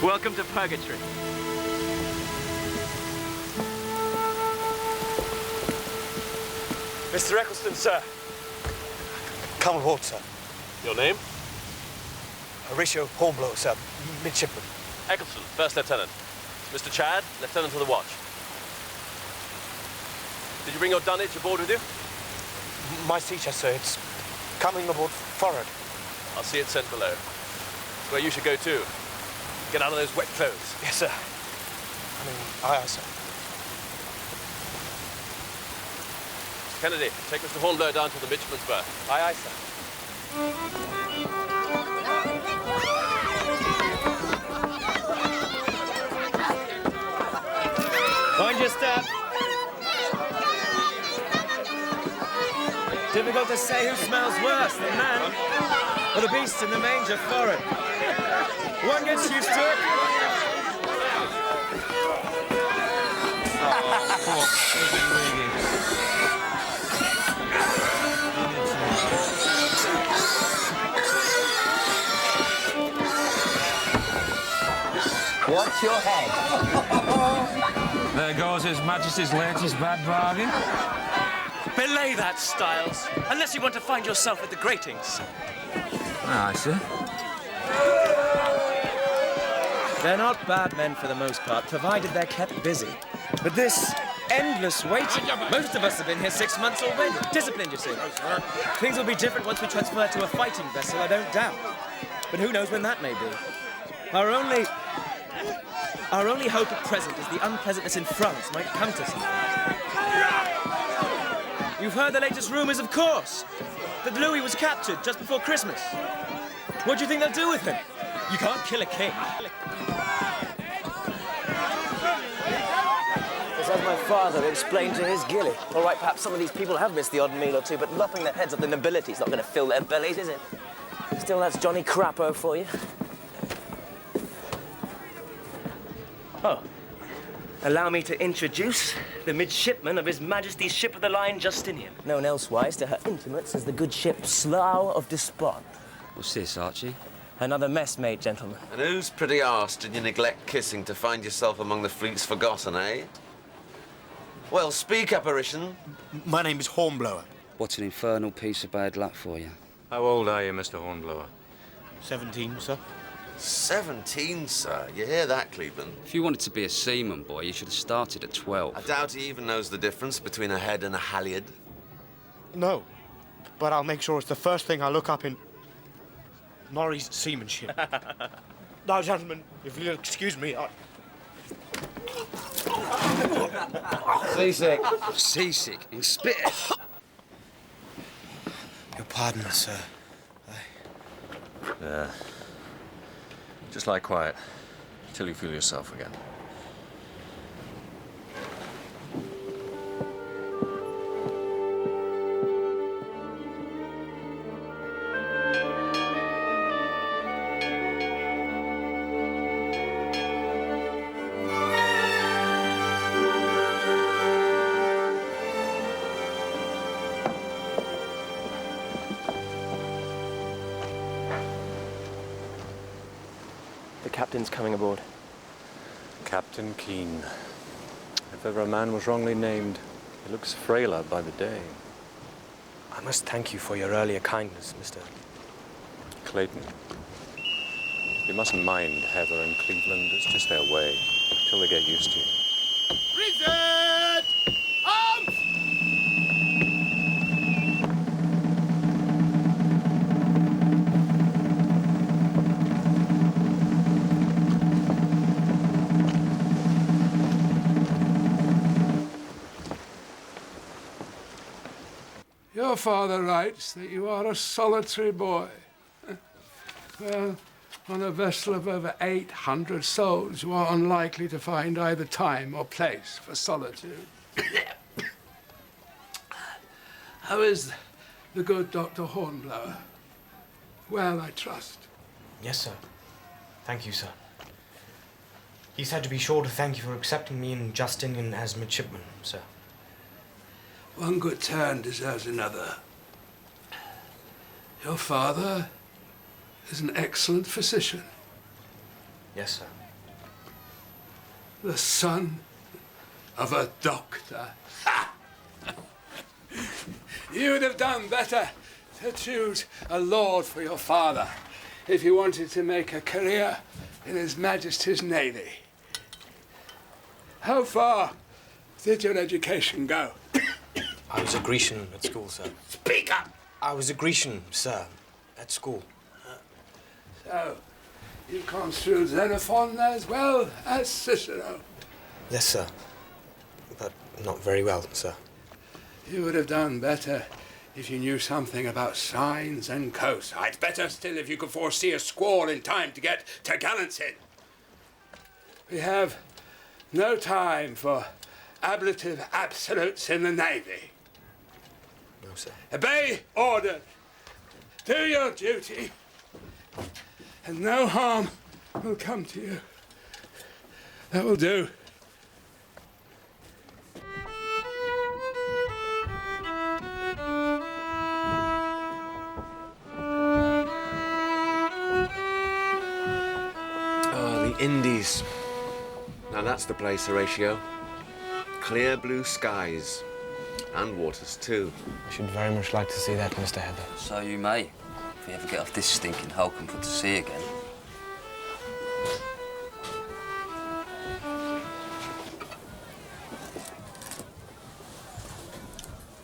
Welcome to Purgatory. Mr. Eccleston, sir. Come aboard, sir. Your name? Horatio Hornblower, sir. Midshipman. Eccleston, First Lieutenant. Mr. Chad, Lieutenant of the Watch. Did you bring your dunnage aboard with you? My sea chest, sir. It's coming aboard forward. I'll see it sent below. It's where you should go too. Get out of those wet clothes. Yes, sir. I mean, aye, sir. Mr. Kennedy, take Mr. Hornblower down to the midshipman's berth. Aye, sir. Mind your step. Difficult to say who smells worse, the man or the beast in the manger forward. One gets used to it. Watch your head. There goes His Majesty's latest bad bargain. Belay that, Styles, unless you want to find yourself at the gratings. Aye, sir. They're not bad men for the most part, provided they're kept busy. But this endless waiting, most of us have been here 6 months already. Disciplined, you see. Things will be different once we transfer to a fighting vessel, I don't doubt. But who knows when that may be. Our only hope at present is the unpleasantness in France might come to something. You've heard the latest rumours, of course, that Louis was captured just before Christmas. What do you think they'll do with him? You can't kill a king. As my father explained to his gilly. All right, perhaps some of these people have missed the odd meal or two, but lopping their heads off the nobility is not going to fill their bellies, is it? Still, that's Johnny Crapo for you. Oh. Allow me to introduce the midshipman of His Majesty's ship of the line, Justinian. Known elsewise to her intimates as the good ship Slough of Despond. What's this, Archie? Another messmate, gentlemen. And whose pretty arse did you neglect kissing to find yourself among the fleet's forgotten, eh? Well, speak, apparition. My name is Hornblower. What an infernal piece of bad luck for you. How old are you, Mr. Hornblower? 17, sir. 17, sir. You hear that, Cleveland? If you wanted to be a seaman, boy, you should have started at 12. I doubt he even knows the difference between a head and a halyard. No, but I'll make sure it's the first thing I look up in Norrie's seamanship. Now, gentlemen, if you'll excuse me, Seasick. Seasick and spit it. Your pardon, sir. Yeah. Just lie quiet till you feel yourself again. The captain's coming aboard. Captain Keen. If ever a man was wrongly named, he looks frailer by the day. I must thank you for your earlier kindness, Mr. Clayton. You mustn't mind Heather and Cleveland. It's just their way, till they get used to you. Present! Arms! Your father writes that you are a solitary boy. Well, on a vessel of over 800 souls, you are unlikely to find either time or place for solitude. How is the good Dr. Hornblower? Well, I trust. Yes, sir. Thank you, sir. He said to be sure to thank you for accepting me and Justinian as midshipmen, sir. One good turn deserves another. Your father is an excellent physician. Yes, sir. The son of a doctor. You would have done better to choose a lord for your father if you wanted to make a career in His Majesty's Navy. How far did your education go? I was a Grecian at school, sir. Speak up! I was a Grecian, sir, at school. So, you construed Xenophon as well as Cicero. Yes, sir. But not very well, sir. You would have done better if you knew something about signs and cosides. Better still if you could foresee a squall in time to get to Gallanton. We have no time for ablative absolutes in the Navy. No, sir. Obey order. Do your duty. And no harm will come to you. That will do. Oh, the Indies. Now that's the place, Horatio. Clear blue skies. And waters, too. I should very much like to see that, Mr. Heather. So you may, if we ever get off this stinking hulk and put to sea again.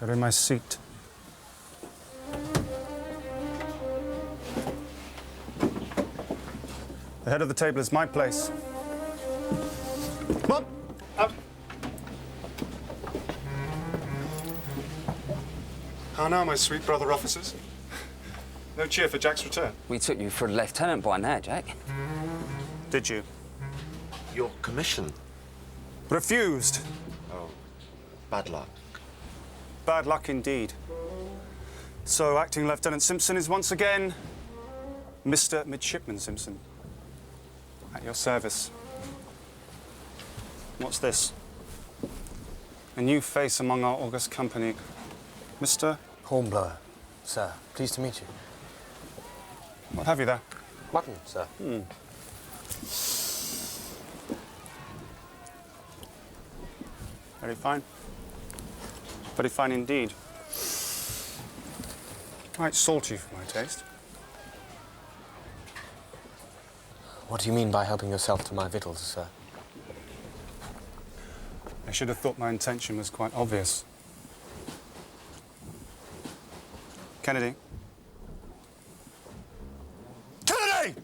You're in my seat. The head of the table is my place. Come on, up. How now, my sweet brother officers? No cheer for Jack's return. We took you for a lieutenant by now, Jack. Did you? Your commission. Refused. Oh, bad luck. Bad luck indeed. So, Acting Lieutenant Simpson is once again Mr. Midshipman Simpson. At your service. What's this? A new face among our august company. Mr. Hornblower, sir. Pleased to meet you. What have you there? Mutton, sir. Very fine. Very fine indeed. Quite salty for my taste. What do you mean by helping yourself to my victuals, sir? I should have thought my intention was quite obvious. Kennedy? Kennedy!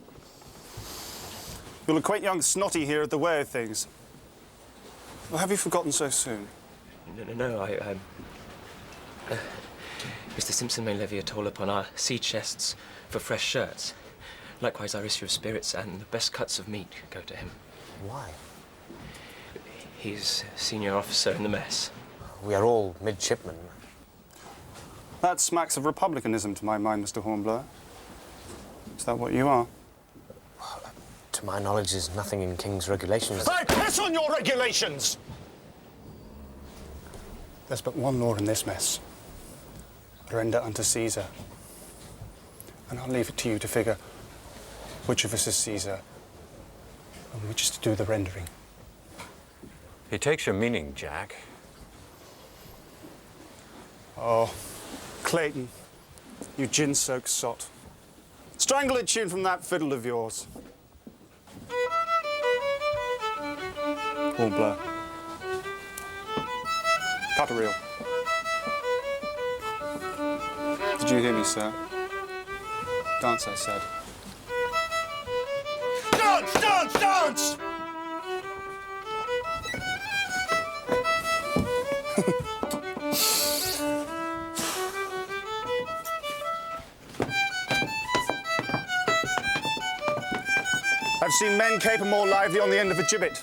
You'll acquaint young Snotty here at the way of things. Or have you forgotten so soon? No, Mr. Simpson may levy a toll upon our sea chests for fresh shirts. Likewise, our issue of spirits and the best cuts of meat go to him. Why? He's senior officer in the mess. We are all midshipmen. That smacks of republicanism to my mind, Mr. Hornblower. Is that what you are? To my knowledge, there's nothing in King's regulations. I piss on your regulations! There's but one law in this mess. Render unto Caesar. And I'll leave it to you to figure which of us is Caesar and which is to do the rendering. He takes your meaning, Jack. Oh, Clayton, you gin-soaked sot. Strangle a tune from that fiddle of yours. Hornblower. Cut a reel. Did you hear me, sir? Dance, I said. Dance, dance, dance! I've seen men caper more lively on the end of a gibbet.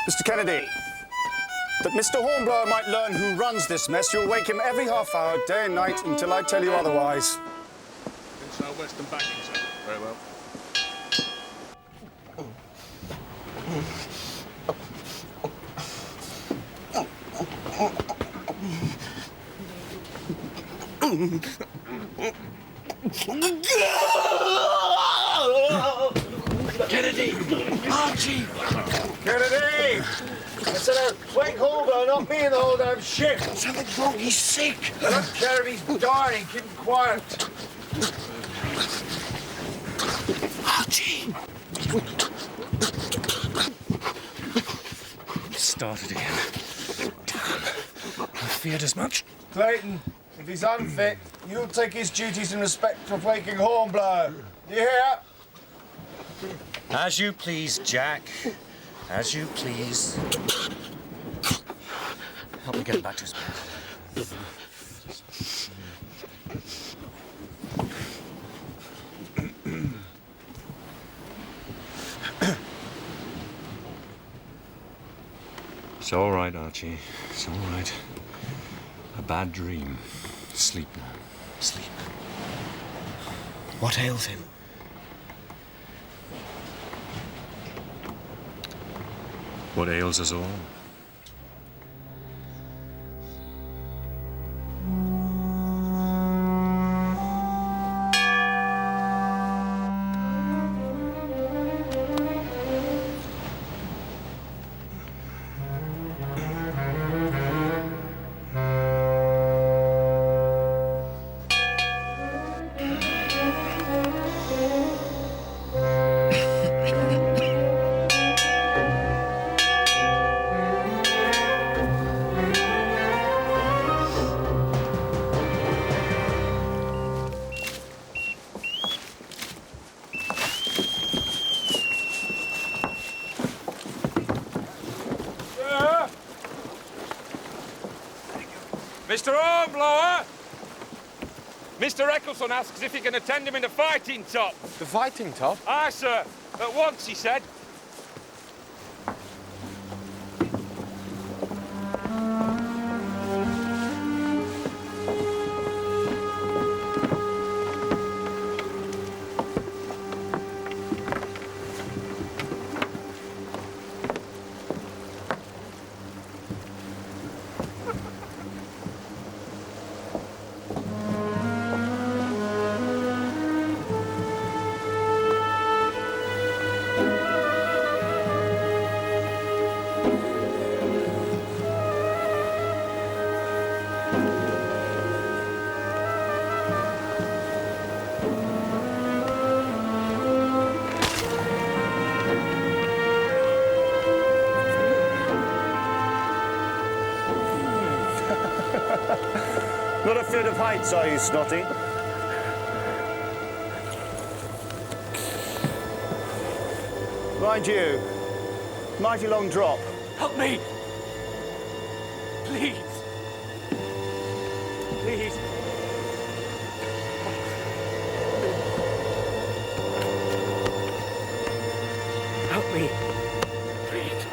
Mr. Kennedy, that Mr. Hornblower might learn who runs this mess, you'll wake him every half hour, day and night, until I tell you otherwise. In south-west and backing, sir. Very well. Kennedy! Archie! Kennedy! I said, wake Hornblower, not me in the whole damn ship. Something's wrong, he's sick. I don't care if he's dying, keep him quiet. Archie! Started again. Damn. I feared as much. Clayton, if he's unfit, you'll take his duties in respect of waking Hornblower. You hear? As you please, Jack. As you please. Help me get him back to his bed. It's all right, Archie. It's all right. A bad dream. Sleep now. Sleep. What ails him? What ails us all? Mr. Hornblower! Mr. Eccleston asks if he can attend him in the fighting top. The fighting top? Aye, sir. At once, he said. Not afraid of heights, are you, Snotty? Mind you, mighty long drop. Help me! Please! Please! Help me! Please!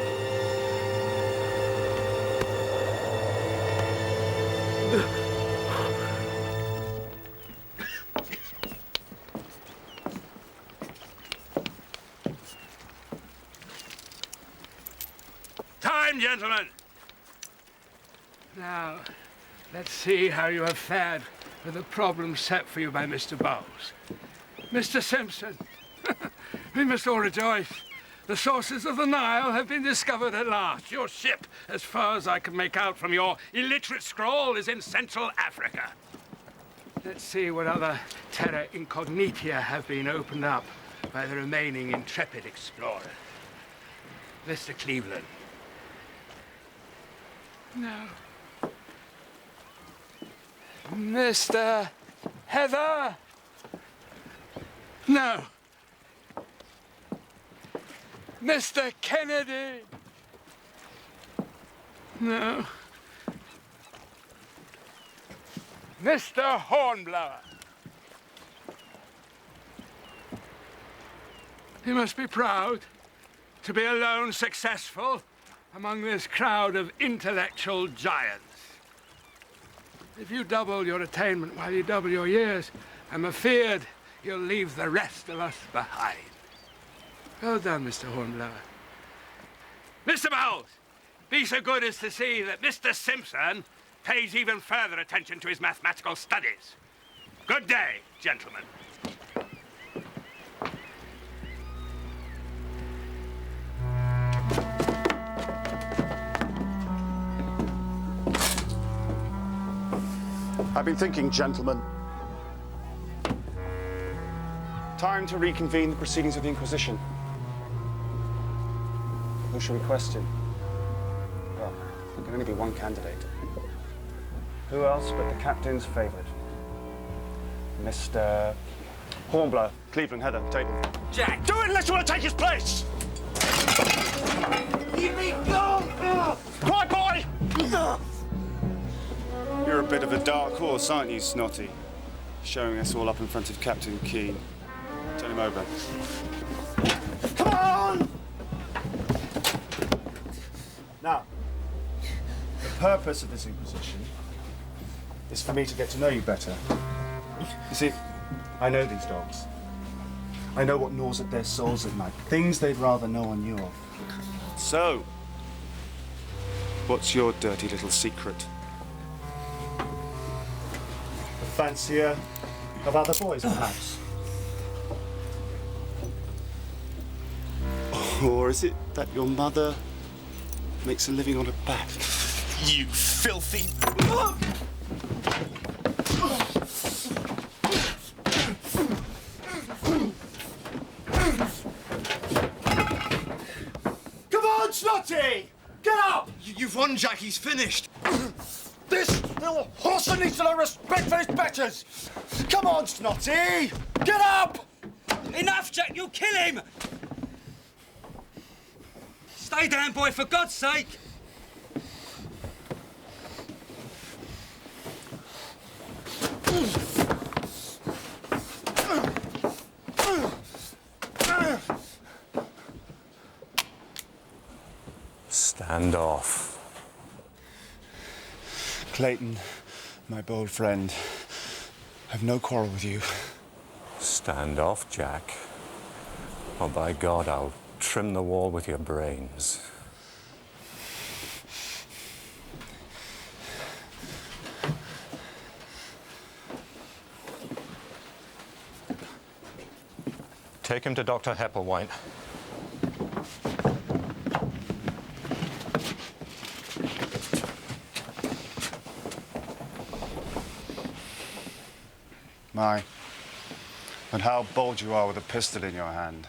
Time, gentlemen! Now, let's see how you have fared with the problem set for you by Mr. Bowles. Mr. Simpson, we must all rejoice. The sources of the Nile have been discovered at last. Your ship, as far as I can make out from your illiterate scrawl, is in Central Africa. Let's see what other terra incognita have been opened up by the remaining intrepid explorer. Mr. Cleveland. No. Mr. Heather? No. Mr. Kennedy? No. Mr. Hornblower? You must be proud to be alone successful among this crowd of intellectual giants. If you double your attainment while you double your years, I'm afeard you'll leave the rest of us behind. Well done, Mr. Hornblower. Mr. Bowles, be so good as to see that Mr. Simpson pays even further attention to his mathematical studies. Good day, gentlemen. I've been thinking, gentlemen. Time to reconvene the proceedings of the Inquisition. Who shall we question? Well, there can only be one candidate. Who else but the captain's favourite? Mr. Hornblower, Cleveland, Heather, table. Jack! Do it unless you want to take his place! Leave me go! Quiet, boy! You're a bit of a dark horse, aren't you, Snotty? Showing us all up in front of Captain Keane. Turn him over. Come on! Now, the purpose of this Inquisition is for me to get to know you better. You see, I know these dogs. I know what gnaws at their souls at night. Things they'd rather know on you of. So, what's your dirty little secret? A fancier of other boys, perhaps? Or is it that your mother makes a living on her back? You filthy... Come on, Snotty! Get up! You've won, Jack. He's finished. This little horse needs to learn respect for his betters. Come on, Snotty! Get up! Enough, Jack! You'll kill him! Stay down, boy, for God's sake! Stand off. Clayton, my bold friend, I've no quarrel with you. Stand off, Jack. Or by God, I'll trim the wall with your brains. Take him to Dr. Hepplewhite. My, and how bold you are with a pistol in your hand.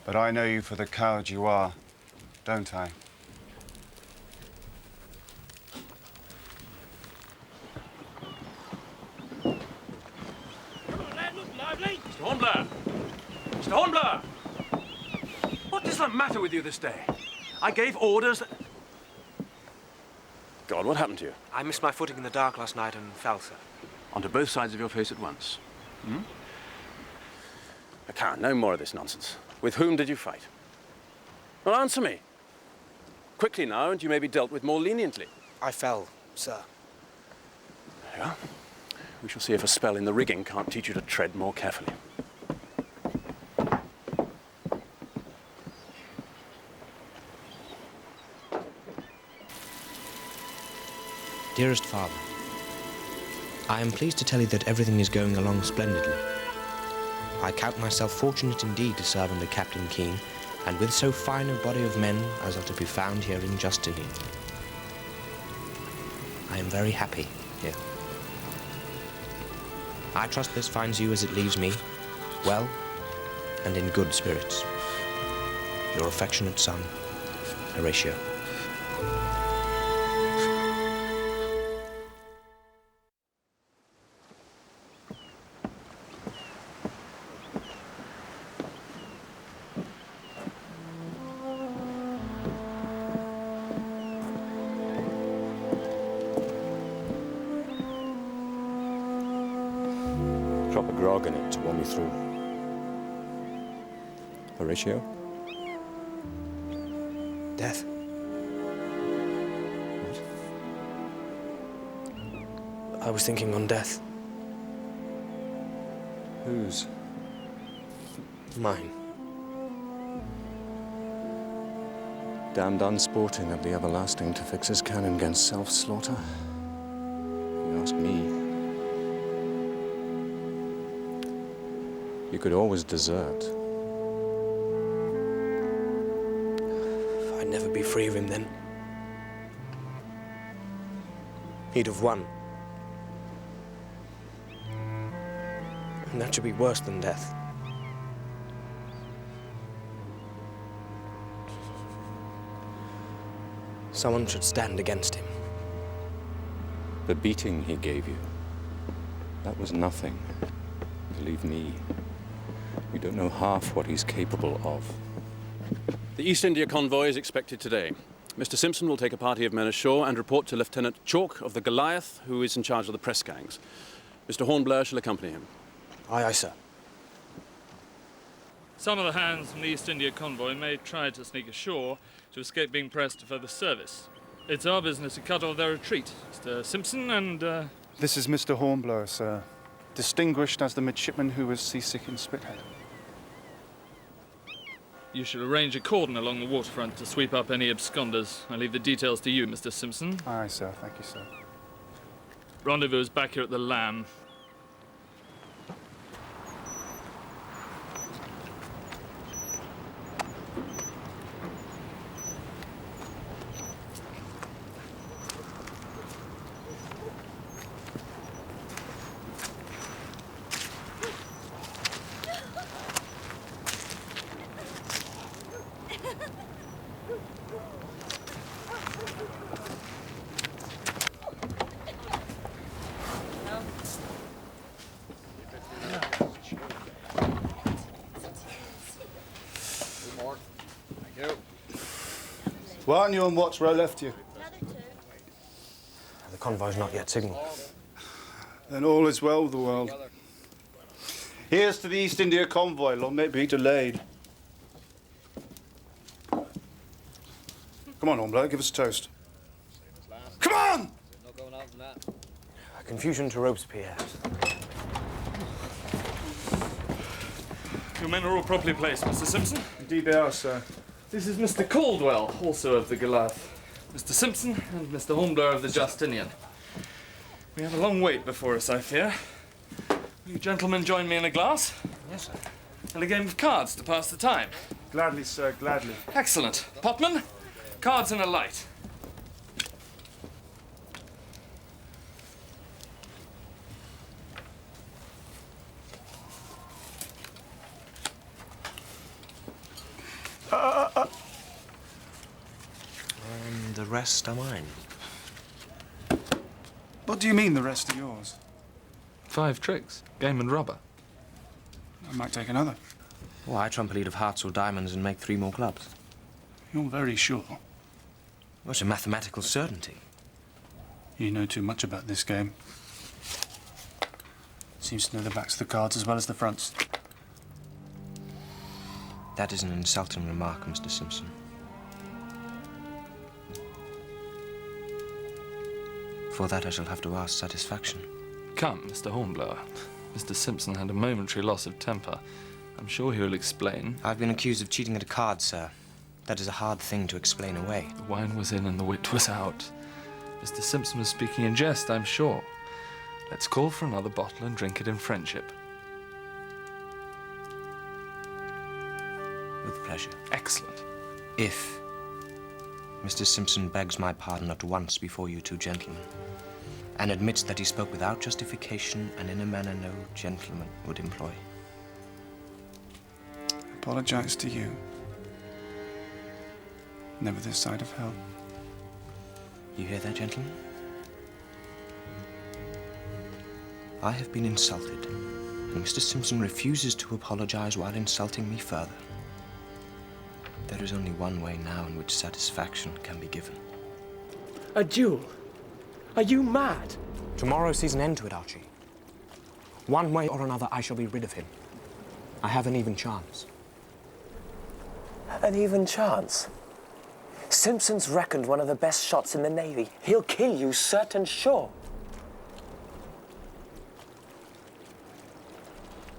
But I know you for the coward you are, don't I? Mr. Hornblower! Mr. Hornblower! What is the matter with you this day? I gave orders that... God, what happened to you? I missed my footing in the dark last night and fell, sir. Onto both sides of your face at once. Hmm? I can't. No more of this nonsense. With whom did you fight? Well, answer me. Quickly now, and you may be dealt with more leniently. I fell, sir. Yeah? We shall see if a spell in the rigging can't teach you to tread more carefully. Dearest Father, I am pleased to tell you that everything is going along splendidly. I count myself fortunate indeed to serve under Captain Keane, and with so fine a body of men as are to be found here in Justinian. I am very happy here. I trust this finds you as it leaves me, well and in good spirits. Your affectionate son, Horatio. Drop a grog in it to warm me through. Horatio? Death. I was thinking on death. Whose? Mine. Damned unsporting of the everlasting to fix his cannon against self-slaughter. You ask me. You could always desert. I'd never be free of him then. He'd have won. And that should be worse than death. Someone should stand against him. The beating he gave you, that was nothing. Believe me. You don't know half what he's capable of. The East India convoy is expected today. Mr. Simpson will take a party of men ashore and report to Lieutenant Chalk of the Goliath, who is in charge of the press gangs. Mr. Hornblower shall accompany him. Aye, aye, sir. Some of the hands from the East India convoy may try to sneak ashore to escape being pressed to further service. It's our business to cut off their retreat. Mr. Simpson and, This is Mr. Hornblower, sir. Distinguished as the midshipman who was seasick in Spithead. You should arrange a cordon along the waterfront to sweep up any absconders. I leave the details to you, Mr. Simpson. Aye, sir. Thank you, sir. Rendezvous is back here at the Lamb. Why aren't you on watch where I left you? The convoy's not yet signalled. Then all is well with the world. Here's to the East India convoy. Long may it be delayed. Come on, Hornblower, give us a toast. Come on! Confusion to Robespierre. Your men are all properly placed, Mr. Simpson. Indeed they are, sir. This is Mr. Caldwell, also of the Goliath. Mr. Simpson and Mr. Hornblower of the Justinian. We have a long wait before us, I fear. Will you gentlemen join me in a glass? Yes, sir. And a game of cards to pass the time? Gladly, sir, gladly. Excellent. Potman, cards and a light. rest are mine. What do you mean the rest are yours? 5 tricks, game and rubber. I might take another. Oh, I trump a lead of hearts or diamonds and make 3 more clubs. You're very sure. Well, it's a mathematical certainty. You know too much about this game. Seems to know the backs of the cards as well as the fronts. That is an insulting remark, Mr. Simpson. For that I shall have to ask satisfaction. Come, Mr. Hornblower. Mr. Simpson had a momentary loss of temper. I'm sure he will explain. I've been accused of cheating at a card, sir. That is a hard thing to explain away. The wine was in and the wit was out. Mr. Simpson was speaking in jest, I'm sure. Let's call for another bottle and drink it in friendship. With pleasure. Excellent. If Mr. Simpson begs my pardon at once before you 2 gentlemen, and admits that he spoke without justification and in a manner no gentleman would employ. Apologize to you. Never this side of hell. You hear that, gentlemen? I have been insulted, and Mr. Simpson refuses to apologize while insulting me further. There is only one way now in which satisfaction can be given. A duel? Are you mad? Tomorrow sees an end to it, Archie. One way or another, I shall be rid of him. I have an even chance. An even chance? Simpson's reckoned one of the best shots in the Navy. He'll kill you, certain sure.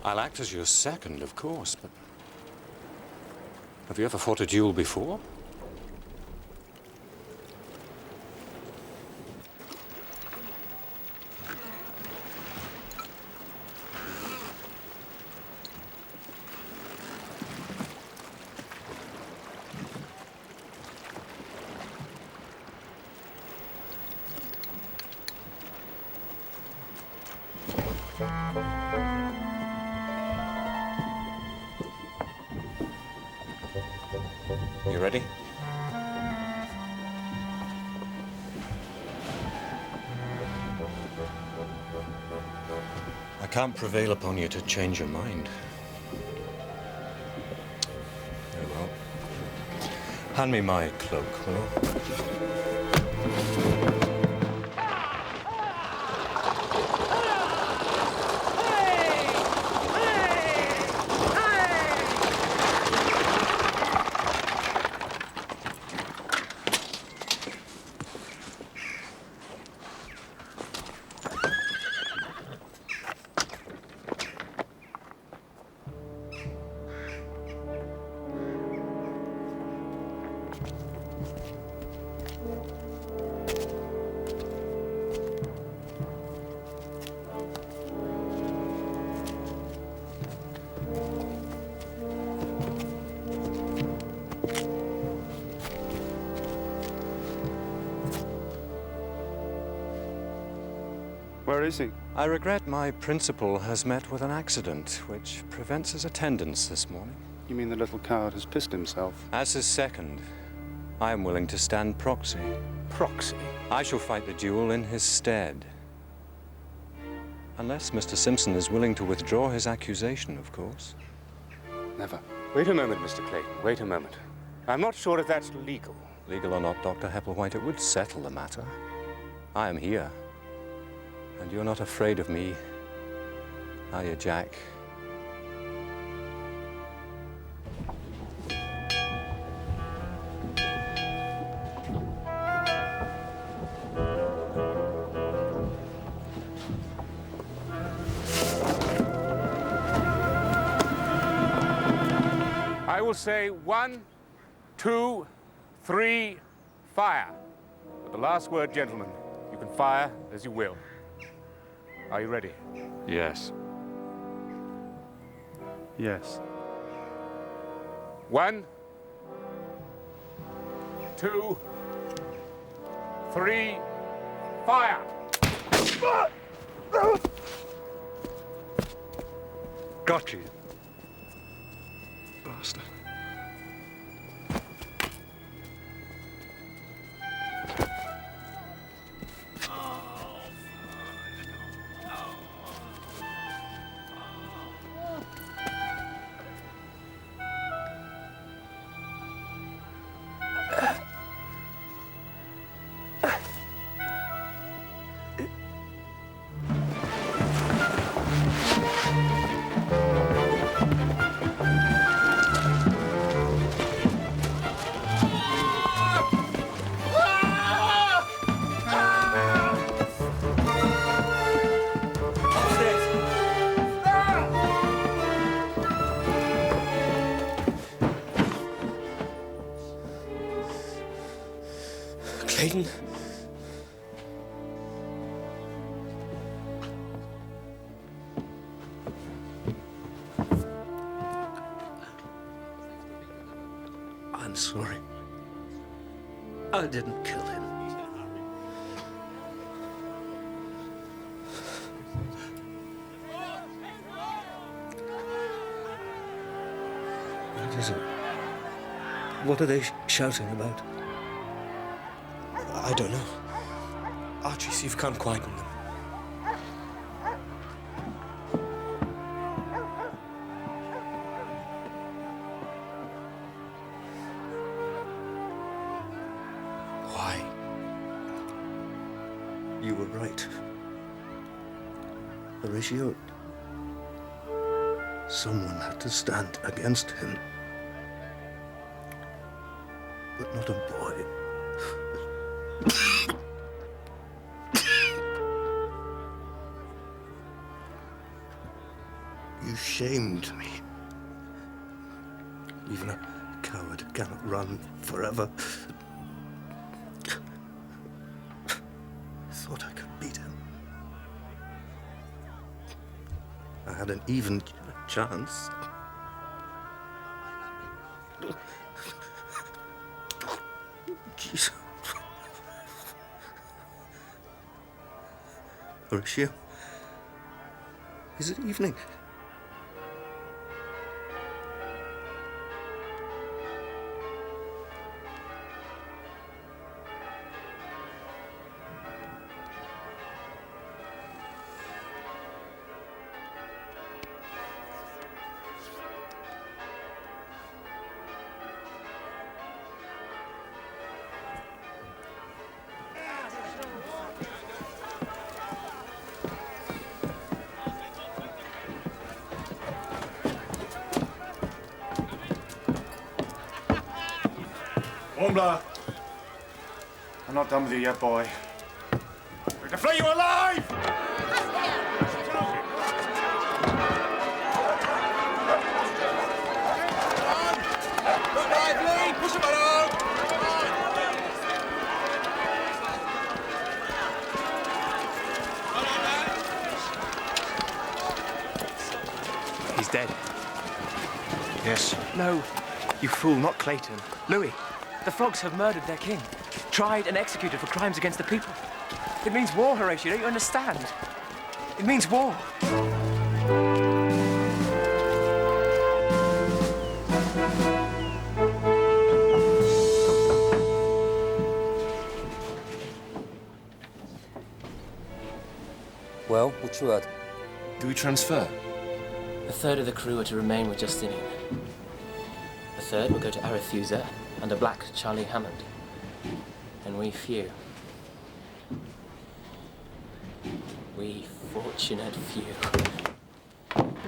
I'll act as your second, of course, but... Have you ever fought a duel before? You ready? I can't prevail upon you to change your mind. Very well. Hand me my cloak, will you? Where is he? I regret my principal has met with an accident, which prevents his attendance this morning. You mean the little coward has pissed himself? As his second, I am willing to stand proxy. Proxy? I shall fight the duel in his stead. Unless Mr. Simpson is willing to withdraw his accusation, of course. Never. Wait a moment, Mr. Clayton. Wait a moment. I'm not sure if that's legal. Legal or not, Dr. Hepplewhite, it would settle the matter. I am here. And you're not afraid of me, are you, Jack? I will say 1, 2, 3, fire. But the last word, gentlemen, you can fire as you will. Are you ready? Yes. Yes. 1, 2, 3, fire! Got you. Bastard. Clayton? I'm sorry. I didn't kill him. What is it? What are they shouting about? I don't know. Archie, see if you can't quieten them. Why? You were right. Horatio. Someone had to stand against him. But not a boy. You shamed me. Even a coward cannot run forever. I thought I could beat him. I had an even chance. Jesus. Horatio, is it evening? Hornblower, I'm not done with you yet, boy. We're to flay you alive! Push him along! He's dead. Yes. No, you fool, not Clayton. Louis, the frogs have murdered their king. Tried and executed for crimes against the people. It means war, Horatio, don't you understand? It means war. Well, what you heard? Do we transfer? A third of the crew are to remain with Justinian. A third will go to Arethusa under Black Charlie Hammond. And we few. We fortunate few.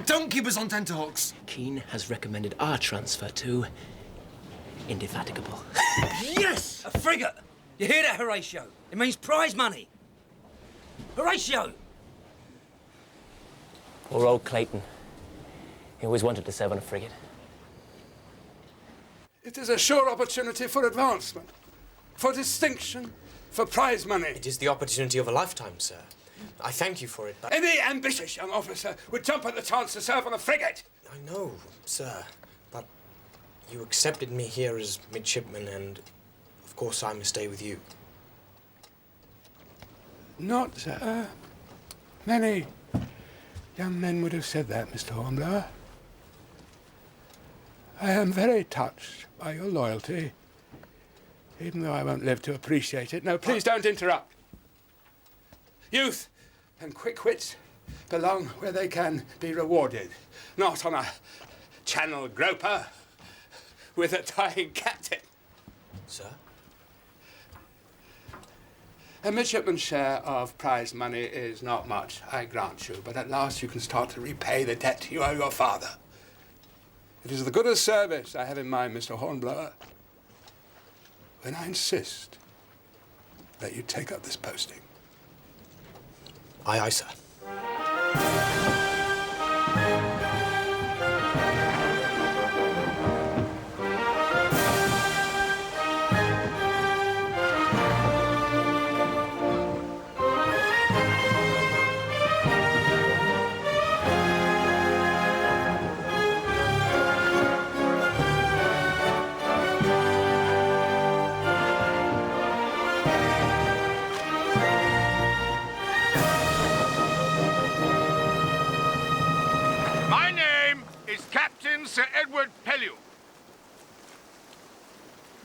Don't keep us on tenterhooks! Keane has recommended our transfer to Indefatigable. Yes! A frigate! You hear that, Horatio? It means prize money. Horatio! Or old Clayton. He always wanted to serve on a frigate. It is a sure opportunity for advancement, for distinction, for prize money. It is the opportunity of a lifetime, sir. I thank you for it, but... Any ambitious young officer would jump at the chance to serve on a frigate. I know, sir, but you accepted me here as midshipman, and of course I must stay with you. Not, many young men would have said that, Mr. Hornblower. I am very touched by your loyalty, even though I won't live to appreciate it. No, please don't interrupt. Youth and quick wits belong where they can be rewarded, not on a channel groper with a dying captain. Sir? A midshipman's share of prize money is not much, I grant you, but at last you can start to repay the debt you owe your father. It is the good of service I have in mind, Mr. Hornblower, when I insist that you take up this posting. Aye, aye, sir. compel you.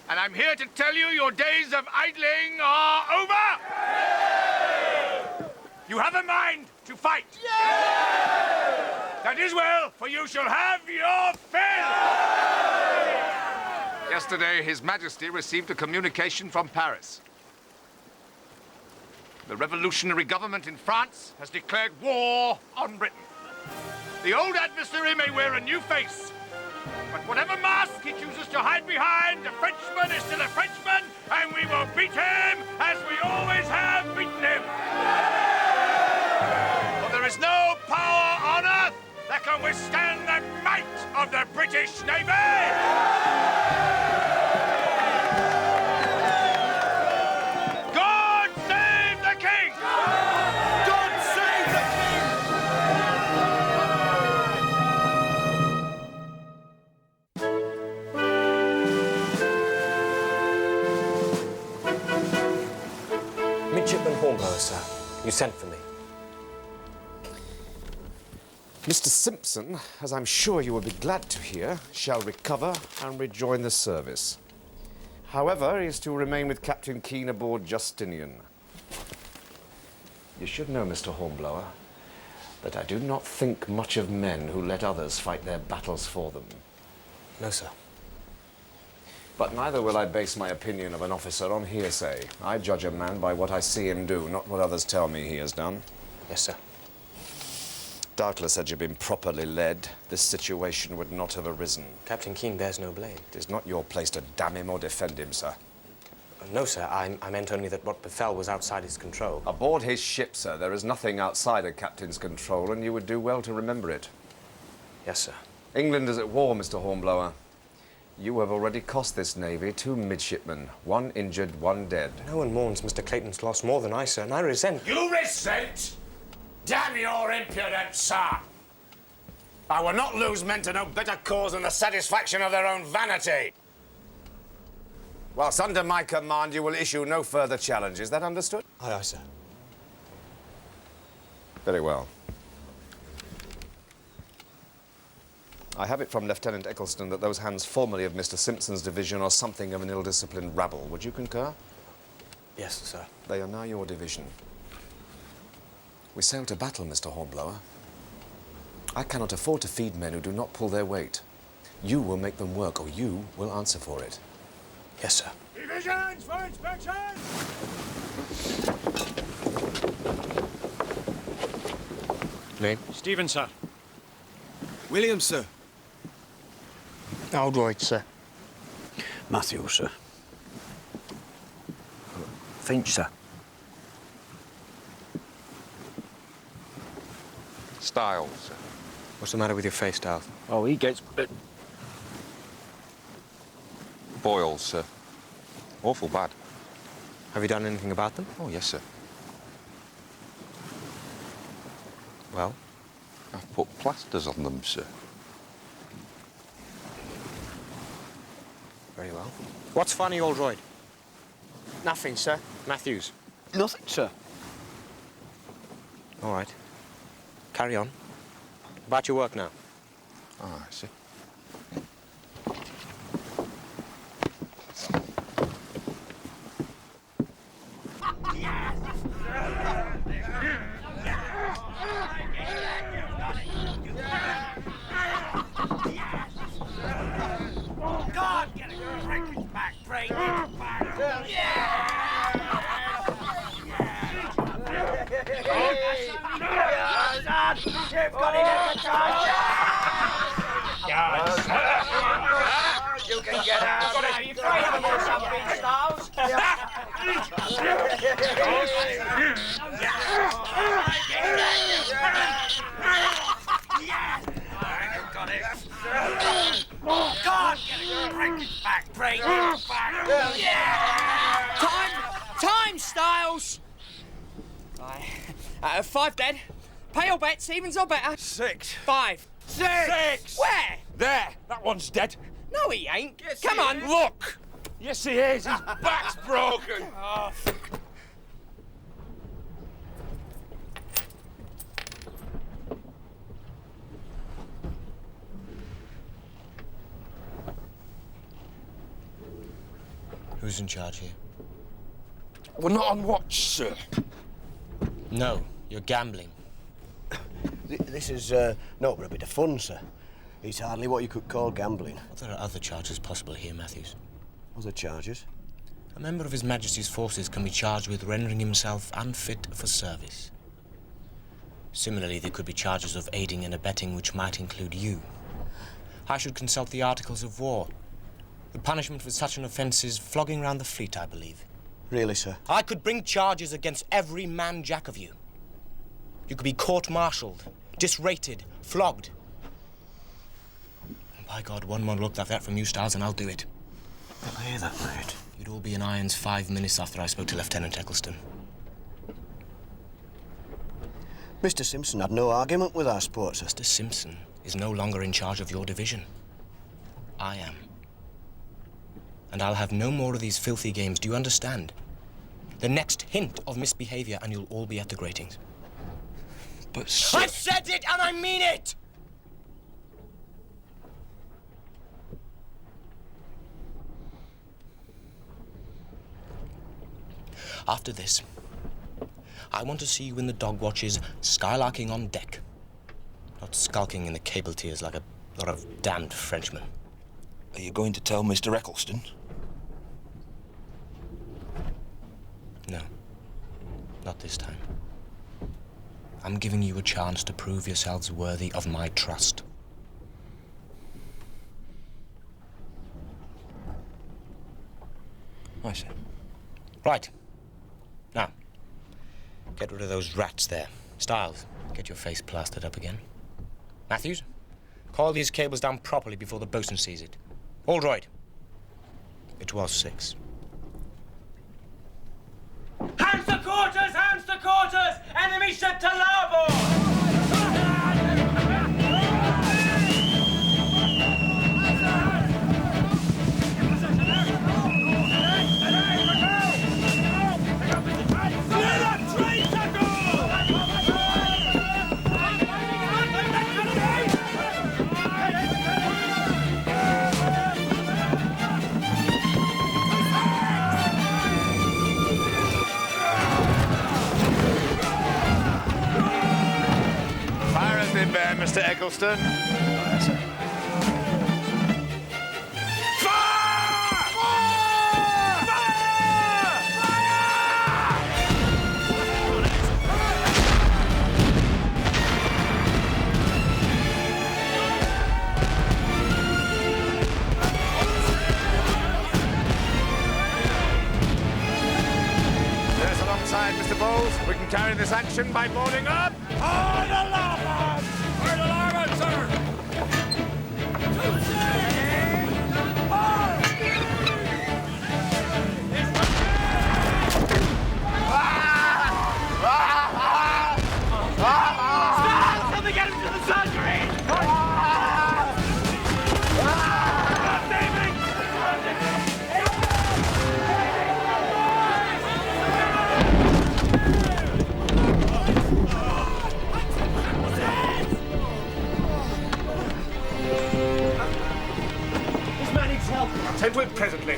And I'm here to tell you your days of idling are over! You have a mind to fight. That is well, for you shall have your fill! Yesterday, His Majesty received a communication from Paris. The revolutionary government in France has declared war on Britain. The old adversary may wear a new face, but whatever mask he chooses to hide behind, a Frenchman is still a Frenchman, and we will beat him as we always have beaten him. For there is no power on earth that can withstand the might of the British Navy! God save the King! God save the King! Midshipman Hornblower, sir. You sent for me. Mr. Simpson, as I'm sure you will be glad to hear, shall recover and rejoin the service. However, he is to remain with Captain Keane aboard Justinian. You should know, Mr. Hornblower, that I do not think much of men who let others fight their battles for them. No, sir. But neither will I base my opinion of an officer on hearsay. I judge a man by what I see him do, not what others tell me he has done. Yes, sir. Doubtless, had you been properly led, this situation would not have arisen. Captain Keane bears no blame. It is not your place to damn him or defend him, sir. No, sir. I meant only that what befell was outside his control. Aboard his ship, sir, there is nothing outside a captain's control, and you would do well to remember it. Yes, sir. England is at war, Mr. Hornblower. You have already cost this navy 2 midshipmen, 1 injured, 1 dead. No one mourns Mr. Clayton's loss more than I, sir, and I resent... You resent? Damn your impudence, sir! I will not lose men to no better cause than the satisfaction of their own vanity. Whilst under my command, you will issue no further challenge. Is that understood? Aye, aye, sir. Very well. I have it from Lieutenant Eccleston that those hands formerly of Mr. Simpson's division are something of an ill-disciplined rabble. Would you concur? Yes, sir. They are now your division. We sail to battle, Mr. Hornblower. I cannot afford to feed men who do not pull their weight. You will make them work, or you will answer for it. Yes, sir. Divisions for inspection! Name? Stephen, sir. William, sir. Aldroyd, sir. Matthew, sir. Finch, sir. Styles, sir. What's the matter with your face, Styles? Oh, he gets bit. Boils, sir. Awful bad. Have you done anything about them? Oh, yes, sir. Well? I've put plasters on them, sir. Very well. What's funny, Aldroyd? Nothing, sir. Matthews? Nothing, sir. All right. Carry on. About your work now. Ah, I see. God, get it! Break it back! Break it back! You've got it at the time! You can get out! Are you afraid of your something, Styles? God, get it! Break it back! Break it back! Time, Styles! Right. 5 dead. Pay your bets, evens or better. 6. 5. 6! Where? There! That one's dead. No, he ain't. Yes, Come he on. is. Look! Yes, he is. His back's broken. Oh. Who's in charge here? We're not on watch, sir. No, you're gambling. This is no, but a bit of fun, sir. It's hardly what you could call gambling. Well, there are other charges possible here, Matthews. Other charges? A member of His Majesty's forces can be charged with rendering himself unfit for service. Similarly, there could be charges of aiding and abetting which might include you. I should consult the Articles of War. The punishment for such an offence is flogging round the fleet, I believe. Really, sir? I could bring charges against every man-jack of you. You could be court-martialed, disrated, flogged. And by God, one more look like that from you, Styles, and I'll do it. I'll hear that, mate. You'd all be in irons 5 minutes after I spoke to Lieutenant Eccleston. Mr. Simpson had no argument with our sport, sir. Mr. Simpson is no longer in charge of your division. I am. And I'll have no more of these filthy games, do you understand? The next hint of misbehavior and you'll all be at the gratings. But sir... I've said it and I mean it! After this, I want to see you in the dog watches skylarking on deck, not skulking in the cable tiers like a lot of damned Frenchmen. Are you going to tell Mr. Eccleston? No, not this time. I'm giving you a chance to prove yourselves worthy of my trust. I see. Right. Now, get rid of those rats there. Styles, get your face plastered up again. Matthews, coil these cables down properly before the bosun sees it. Aldroyd. It was 6. Hands to quarters! Hands to quarters! Enemy ship to larboard! There, Mr. Eccleston. Yes, sir. There's alongside, Mr. Bowles. We can carry this action by boarding up. On the larboard! On the larboard, sir! Stop! Let me get him to the submarine! Attend to it presently.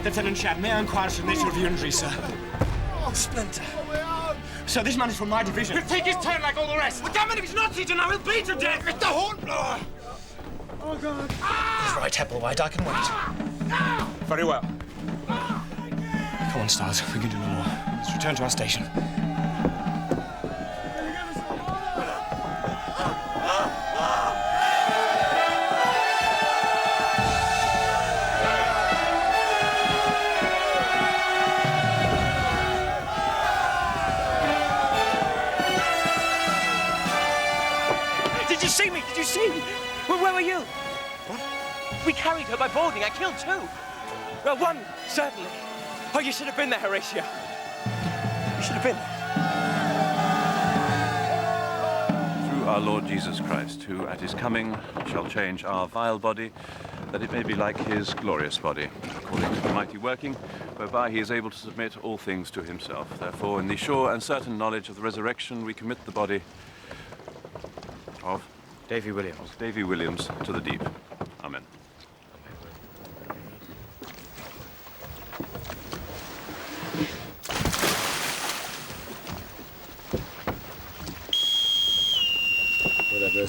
Lieutenant Shad, may I inquire as to the nature of your injury, sir? Oh, Splinter. Sir, this man is from my division. He'll take his turn like all the rest. Well, damn it, if he's not eaten, I will beat to death! Mr. Hornblower! Oh, God. He's right, Hepplewhite. I can wait. Very well. Come on, Styles. We can do no more. Let's return to our station. Did you see me? Did you see me? Where were you? What? We carried her by boarding. I killed 2. Well, 1, certainly. Oh, you should have been there, Horatio. You should have been there. Through our Lord Jesus Christ, who at his coming shall change our vile body, that it may be like his glorious body, according to the mighty working, whereby he is able to submit all things to himself. Therefore, in the sure and certain knowledge of the resurrection, we commit the body of Davy Williams. Davy Williams to the deep. Amen.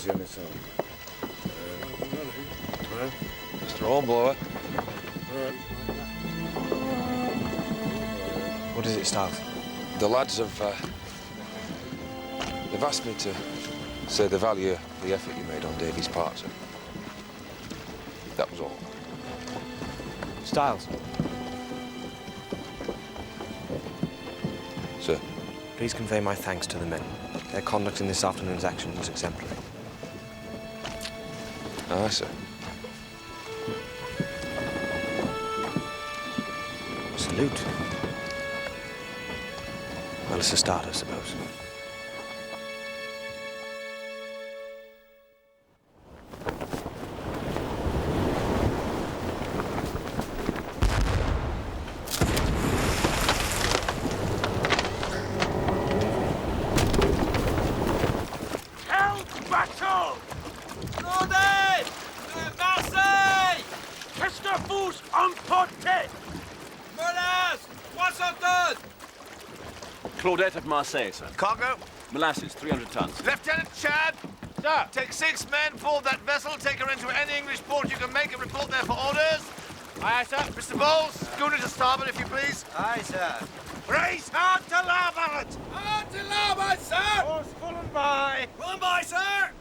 easy on its own. Mr. Hornblower. What is it, Styles? The lads have, they've asked me to say they value the effort you made on Davy's part, sir. That was all. Styles. Sir. Please convey my thanks to the men. Their conduct in this afternoon's action was exemplary. Aye, sir. Salute. Well, it's a start, I suppose. Claudette of Marseille, sir. Cargo? Molasses, 300 tons. Lieutenant Chad! Sir! Take 6 men, board that vessel, take her into any English port you can make and report there for orders. Aye, sir. Mr. Bowles, schooner to starboard, if you please. Aye, sir. Race hard to larboard! Hard to larboard, sir! Course full and by. Full and by, sir!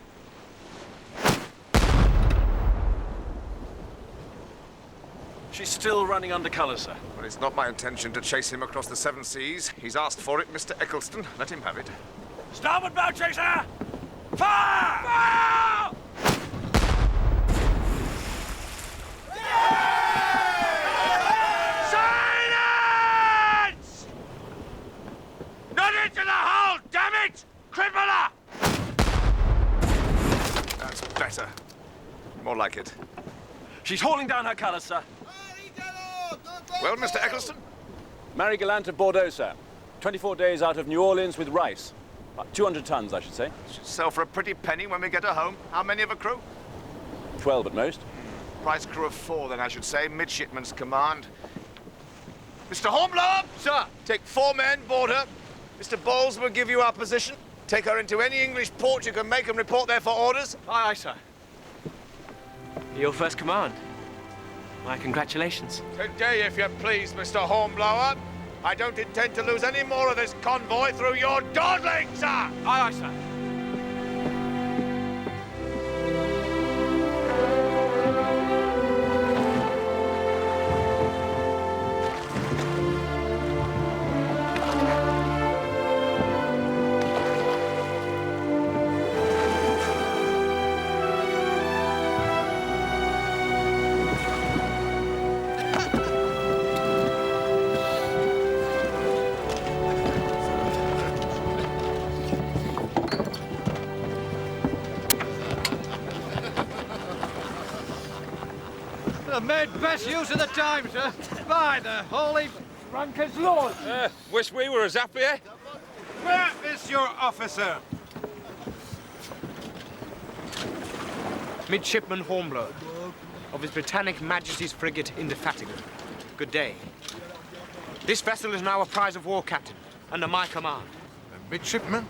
She's still running under colour, sir. Well, it's not my intention to chase him across the 7 seas. He's asked for it, Mr. Eccleston. Let him have it. Starboard bow chaser! Fire! Fire! Silence! Not into the hull, damn it! Crippler! That's better. More like it. She's hauling down her colours, sir. Well, Mr. Eccleston? Mary Gallant of Bordeaux, sir. 24 days out of New Orleans with rice. 200 tons, I should say. Should sell for a pretty penny when we get her home. How many of a crew? 12 at most. Price crew of 4, then, I should say. Midshipman's command. Mr. Hornblower! Sir! Take 4 men, board her. Mr. Bowles will give you our position. Take her into any English port you can make and report there for orders. Aye, aye, sir. Your first command. My congratulations. Today, if you please, Mr. Hornblower. I don't intend to lose any more of this convoy through your dawdling, sir! Aye, aye, sir. I've made best use of the time, sir. By the holy Franker's Lord. Wish we were as happy, eh? Where is your officer? Midshipman Hornblower, of His Britannic Majesty's frigate Indefatigable. Good day. This vessel is now a prize of war, Captain, under my command. Midshipman?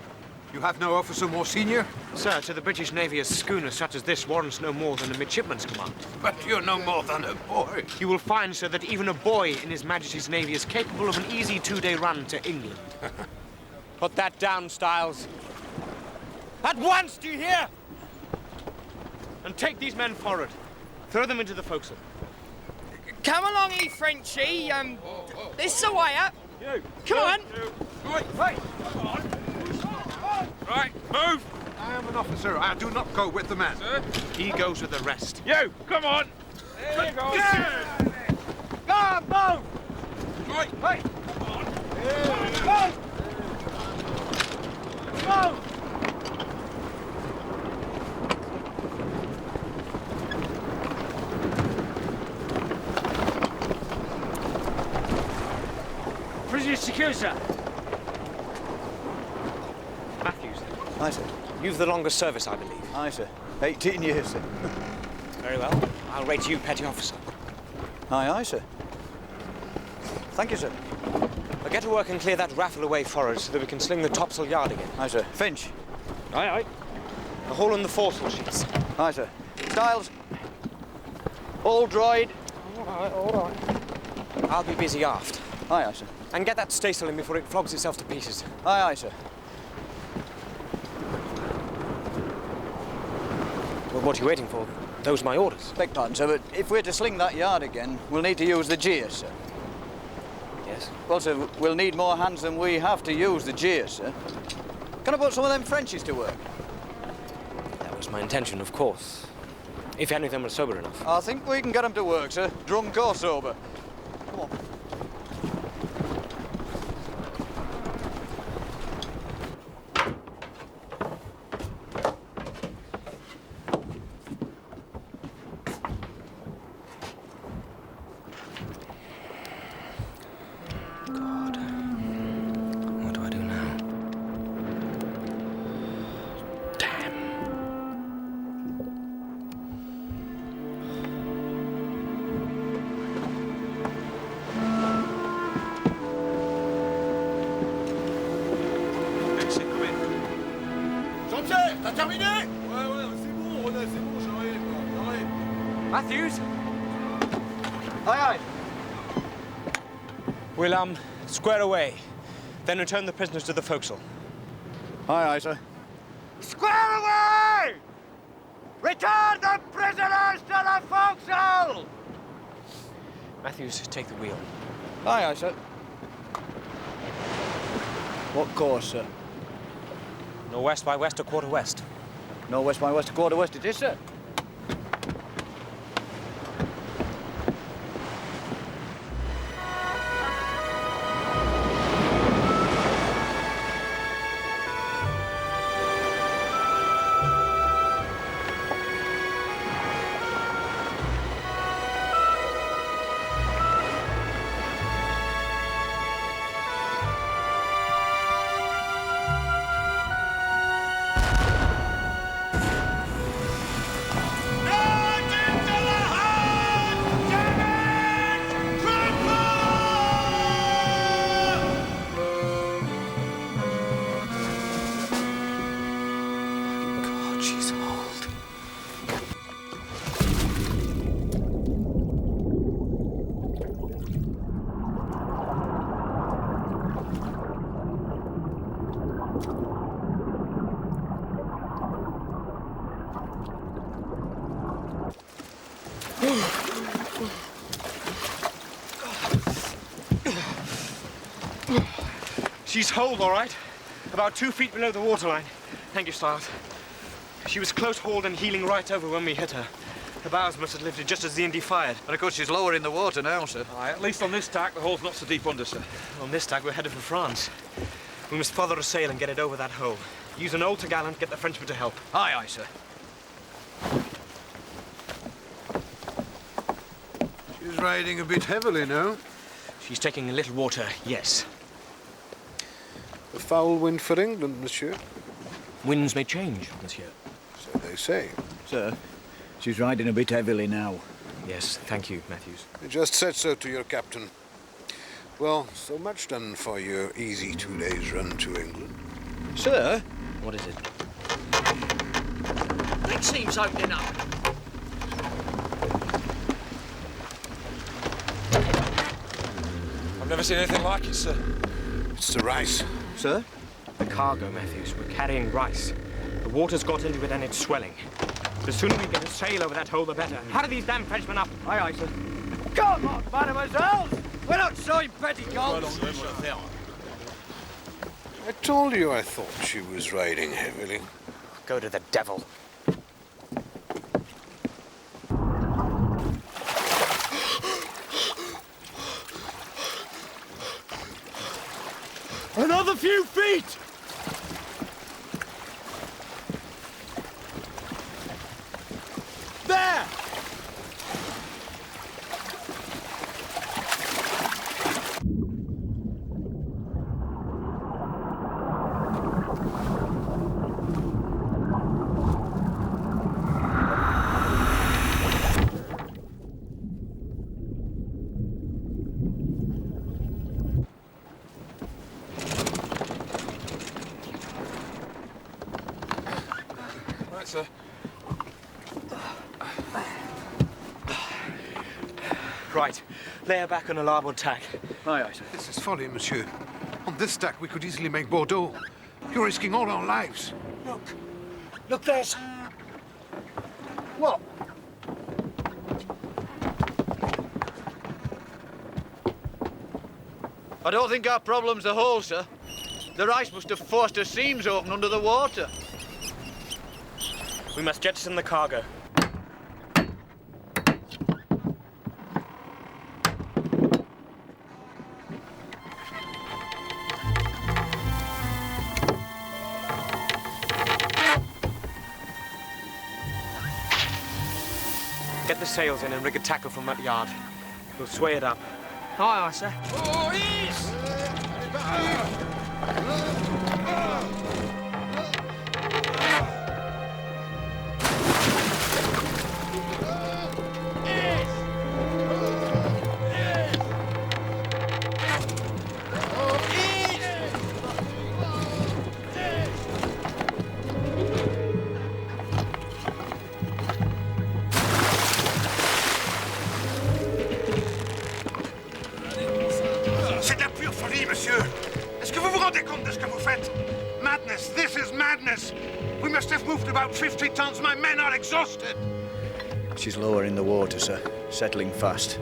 You have no officer more senior? Sir, to the British Navy, a schooner such as this warrants no more than a midshipman's command. But you're no more than a boy. You will find, sir, that even a boy in His Majesty's Navy is capable of an easy 2-day run to England. Put that down, Styles. At once, do you hear? And take these men forward. Throw them into the forecastle. Come along, ye Frenchy. This the way up. You. Come on. Right. Right, move. I am an officer. I do not go with the men. Sir? He goes with the rest. You, come on. There you go. Go on, move! Right. Hey! Come on. Move! Prisoner secure, sir. Matthews. Aye, sir. You've the longest service, I believe. Aye, sir. 18 years, sir. Very well. I'll rate you petty officer. Aye, aye, sir. Thank you, sir. Now get to work and clear that raffle away forward so that we can sling the topsail yard again. Aye, sir. Finch. Aye, aye. A hole in the foresail sheets. Aye, sir. Styles. All droid. All right. I'll be busy aft. Aye, sir. And get that staysail in before it flogs itself to pieces. Aye, sir. Well, what are you waiting for? Those are my orders. Beg pardon, sir, but if we're to sling that yard again, we'll need to use the jeer, sir. Yes? Well, sir, we'll need more hands than we have to use the jeer, sir. Can I put some of them Frenchies to work? That was my intention, of course. If any of them were sober enough. I think we can get them to work, sir. Drunk or sober. Come on. What do I do now? Jean-Pierre, t'as terminé? Ouais, c'est bon, Ronan, c'est bon, j'arrive. Matthews? Aye, aye. We'll, square away. Then return the prisoners to the forecastle. Aye, sir. Square away! Return the prisoners to the forecastle! Matthews, take the wheel. Aye, sir. What course, sir? Northwest by west, a quarter west. Northwest by west, a quarter west it is, sir. She's holed, all right. About 2 feet below the waterline. Thank you, Stiles. She was close hauled and heeling right over when we hit her. The bows must have lifted just as the Indy fired. And of course she's lower in the water now, sir. Aye, at least on this tack, the hole's not so deep under, sir. On this tack, we're headed for France. We must further a sail and get it over that hole. Use an old topgallant, get the Frenchman to help. Aye, sir. She's riding a bit heavily now. She's taking a little water, yes. A foul wind for England, monsieur. Winds may change, monsieur. So they say. Sir, she's riding a bit heavily now. Yes, thank you, Matthews. I just said so to your captain. Well, so much done for your easy 2 days run to England. Sir? What is it? That seems opening up. I've never seen anything like it, sir. It's the rice. Sir? The cargo, Matthews. We're carrying rice. The water's got into it and it's swelling. The sooner we get a sail over that hole, the better. Hurry these damn Frenchmen up. Aye, sir. Come on, mademoiselle! We're not showing petticoats! I told you I thought she was riding heavily. Go to the devil. Another few feet! There! sir. Right. Lay her back on the larboard tack. Aye, aye, sir. This is folly, monsieur. On this tack, we could easily make Bordeaux. You're risking all our lives. Look. Look, there's... What? I don't think our problem's the hull, sir. The ice must have forced her seams open under the water. We must jettison the cargo. Get the sails in and rig a tackle from that yard. We'll sway it up. Aye, aye, sir. C'est de la pure folie, monsieur. Est-ce que vous vous rendez compte de ce que vous faites? Madness. This is madness. We must have moved about 50 tons. My men are exhausted. She's lower in the water, sir. Settling fast.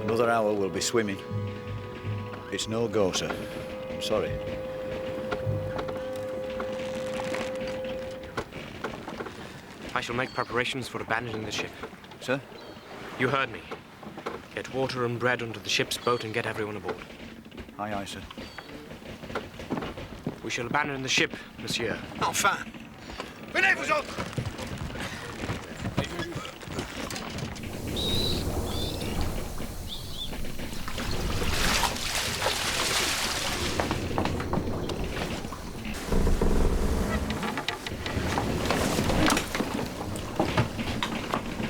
Another hour we'll be swimming. It's no go, sir. I'm sorry. I shall make preparations for abandoning the ship. Sir? You heard me. Get water and bread onto the ship's boat and get everyone aboard. Aye, aye, sir. We shall abandon the ship, monsieur. Enfin. Venez, vous autres.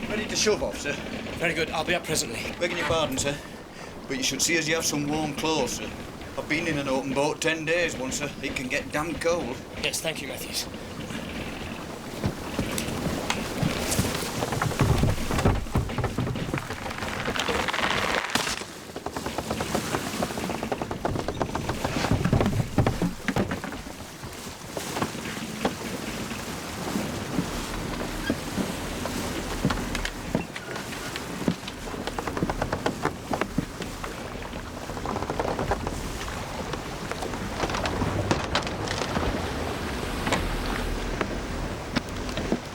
Ready to shove off, sir? Very good. I'll be up presently. Begging your pardon, sir, but you should see as you have some warm clothes, sir. I've been in an open boat 10 days once, sir. It can get damn cold. Yes, thank you, Matthews.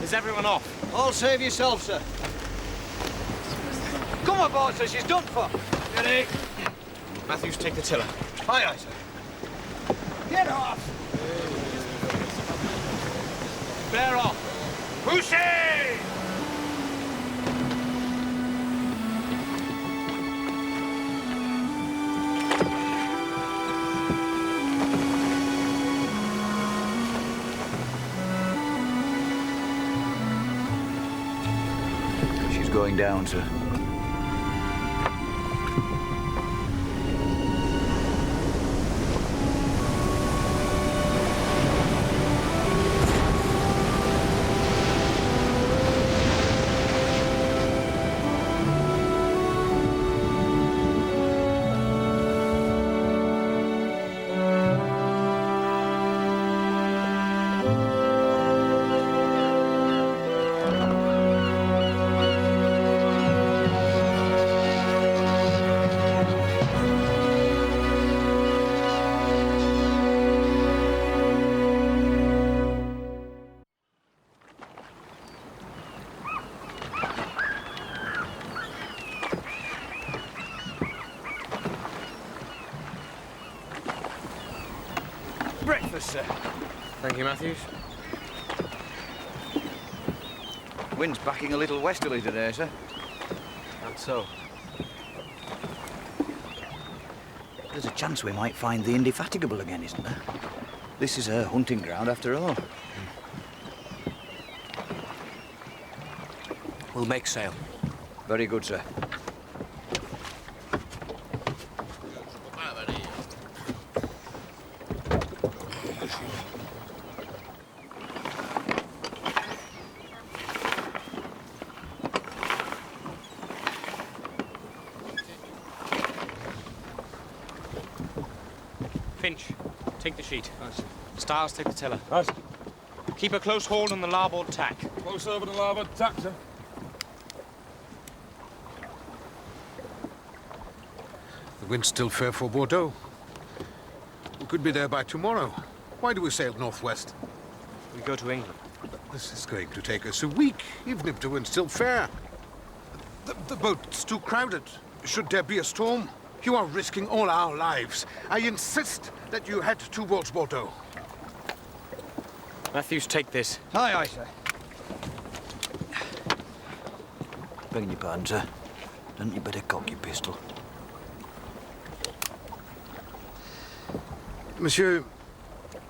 Is everyone off? All save yourself, sir. Come aboard, sir. She's done for. Ready? Matthews, take the tiller. Aye, aye, sir. Get off! Bear off. Poussez! She's going down, sir. Breakfast, sir. Thank you, Matthews. Wind's backing a little westerly today, sir. And so? There's a chance we might find the Indefatigable again, isn't there? This is her hunting ground after all. We'll make sail. Very good, sir. Finch, take the sheet. Nice. Stiles, take the tiller. Nice. Keep a close hold on the larboard tack. Close over the larboard tack, sir. The wind's still fair for Bordeaux. We could be there by tomorrow. Why do we sail northwest? We go to England. This is going to take us a week, even if the wind's still fair. The boat's too crowded. Should there be a storm, you are risking all our lives. I insist that you head towards Bordeaux. Matthews, take this. Aye, aye, sir. Begging your pardon, sir. Hadn't you better cock your pistol? Monsieur,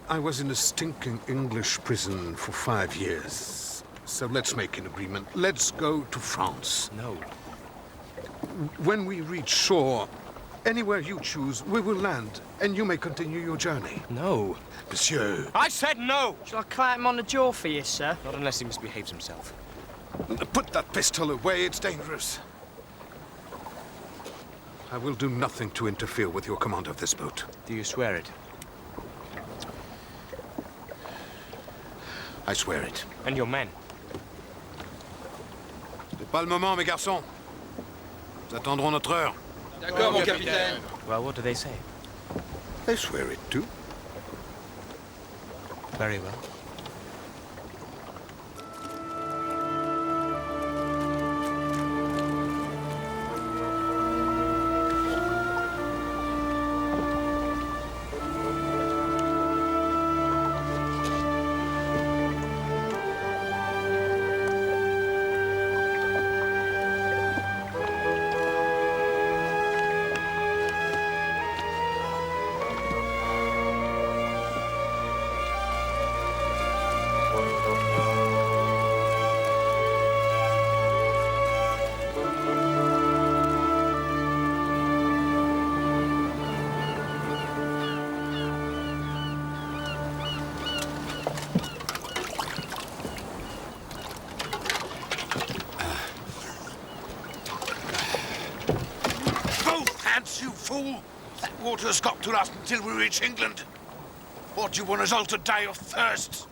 I was in a stinking English prison for 5 years. So let's make an agreement. Let's go to France. No. When we reach shore, anywhere you choose, we will land, and you may continue your journey. No. Monsieur. I said no! Shall I clap him on the jaw for you, sir? Not unless he misbehaves himself. Put that pistol away, it's dangerous. I will do nothing to interfere with your command of this boat. Do you swear it? I swear it. And your men? C'est pas le moment, mes garçons. Nous attendrons notre heure. D'accord, mon capitaine. Well, what do they say? They swear it too. Very well. You fool! That water's got to last until we reach England. Or do you want us all to die of thirst?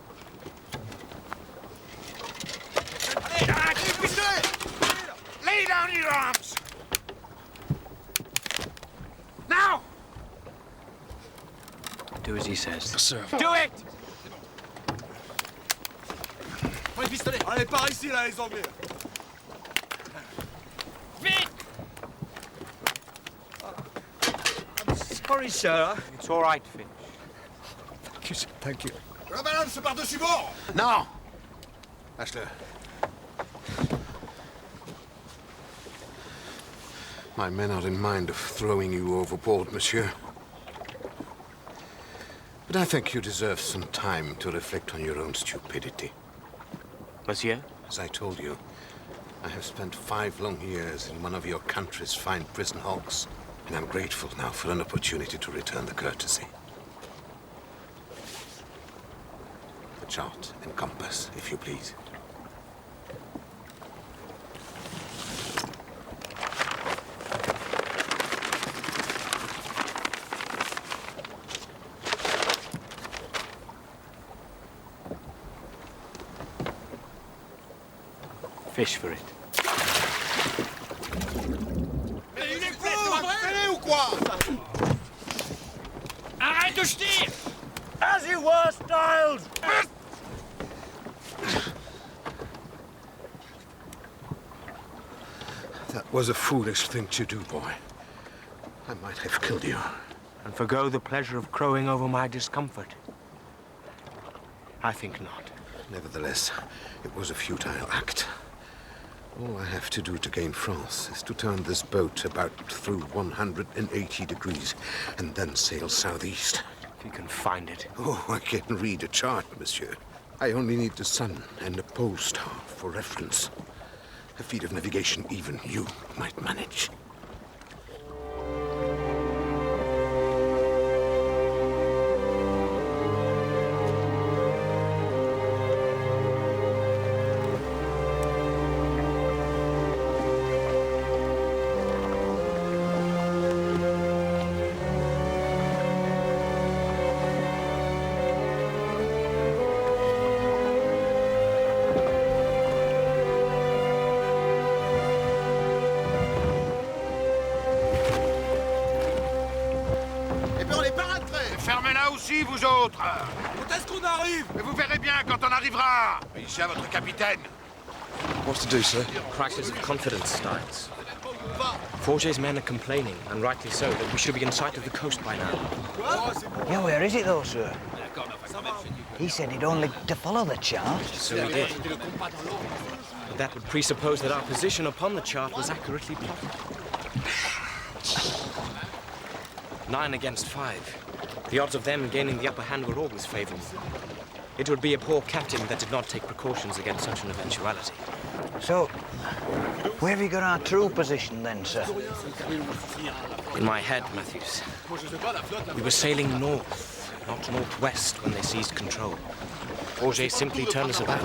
Lay down your arms! Now! Do as he says. Sir. Do it! Prends les pistolets. Allez, par ici, là, les Anglais. Vite! Sorry, sir. It's all right, Finch. Thank you, sir. Thank you. La banane, c'est par-dessus bord. No! Lâche-le. My men are in mind of throwing you overboard, monsieur. But I think you deserve some time to reflect on your own stupidity. Monsieur? As I told you, I have spent 5 long years in one of your country's fine prison hulks, and I'm grateful now for an opportunity to return the courtesy. The chart and compass, if you please. Fish for it. Arrête de jeter! As you were, Stiles! That was a foolish thing to do, boy. I might have killed you. And forgo the pleasure of crowing over my discomfort? I think not. Nevertheless, it was a futile act. All I have to do to gain France is to turn this boat about through 180 degrees and then sail southeast. If you can find it. Oh, I can read a chart, monsieur. I only need the sun and the pole star for reference. A feat of navigation even you might manage. aussi, vous autres! Quand est-ce qu'on arrive? Mais vous verrez bien quand on arrivera! Ici à votre capitaine! What's to do, sir? Crisis of confidence, Styles. Forget's men are complaining, and rightly so, that we should be in sight of the coast by now. Yeah, where is it though, sir? He said he'd only to follow the chart. So he did. But that would presuppose that our position upon the chart was accurately plotted. 9 against 5. The odds of them gaining the upper hand were always favourable. It would be a poor captain that did not take precautions against such an eventuality. So, where have you got our true position then, sir? In my head, Matthews. We were sailing north, not northwest, when they seized control. Forget simply turned us about.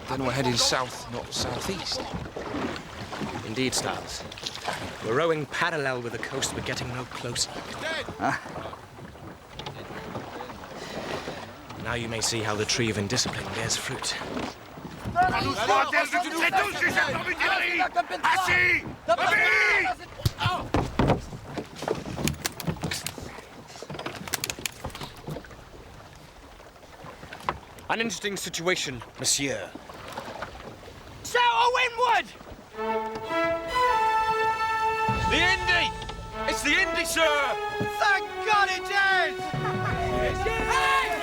Then we're heading south, not southeast. Indeed, Styles. We're rowing parallel with the coast, but getting no closer. Now you may see how the tree of indiscipline bears fruit. An interesting situation, monsieur. Sail or windward! The Indy! It's the Indy, sir! Thank God it is! Hey!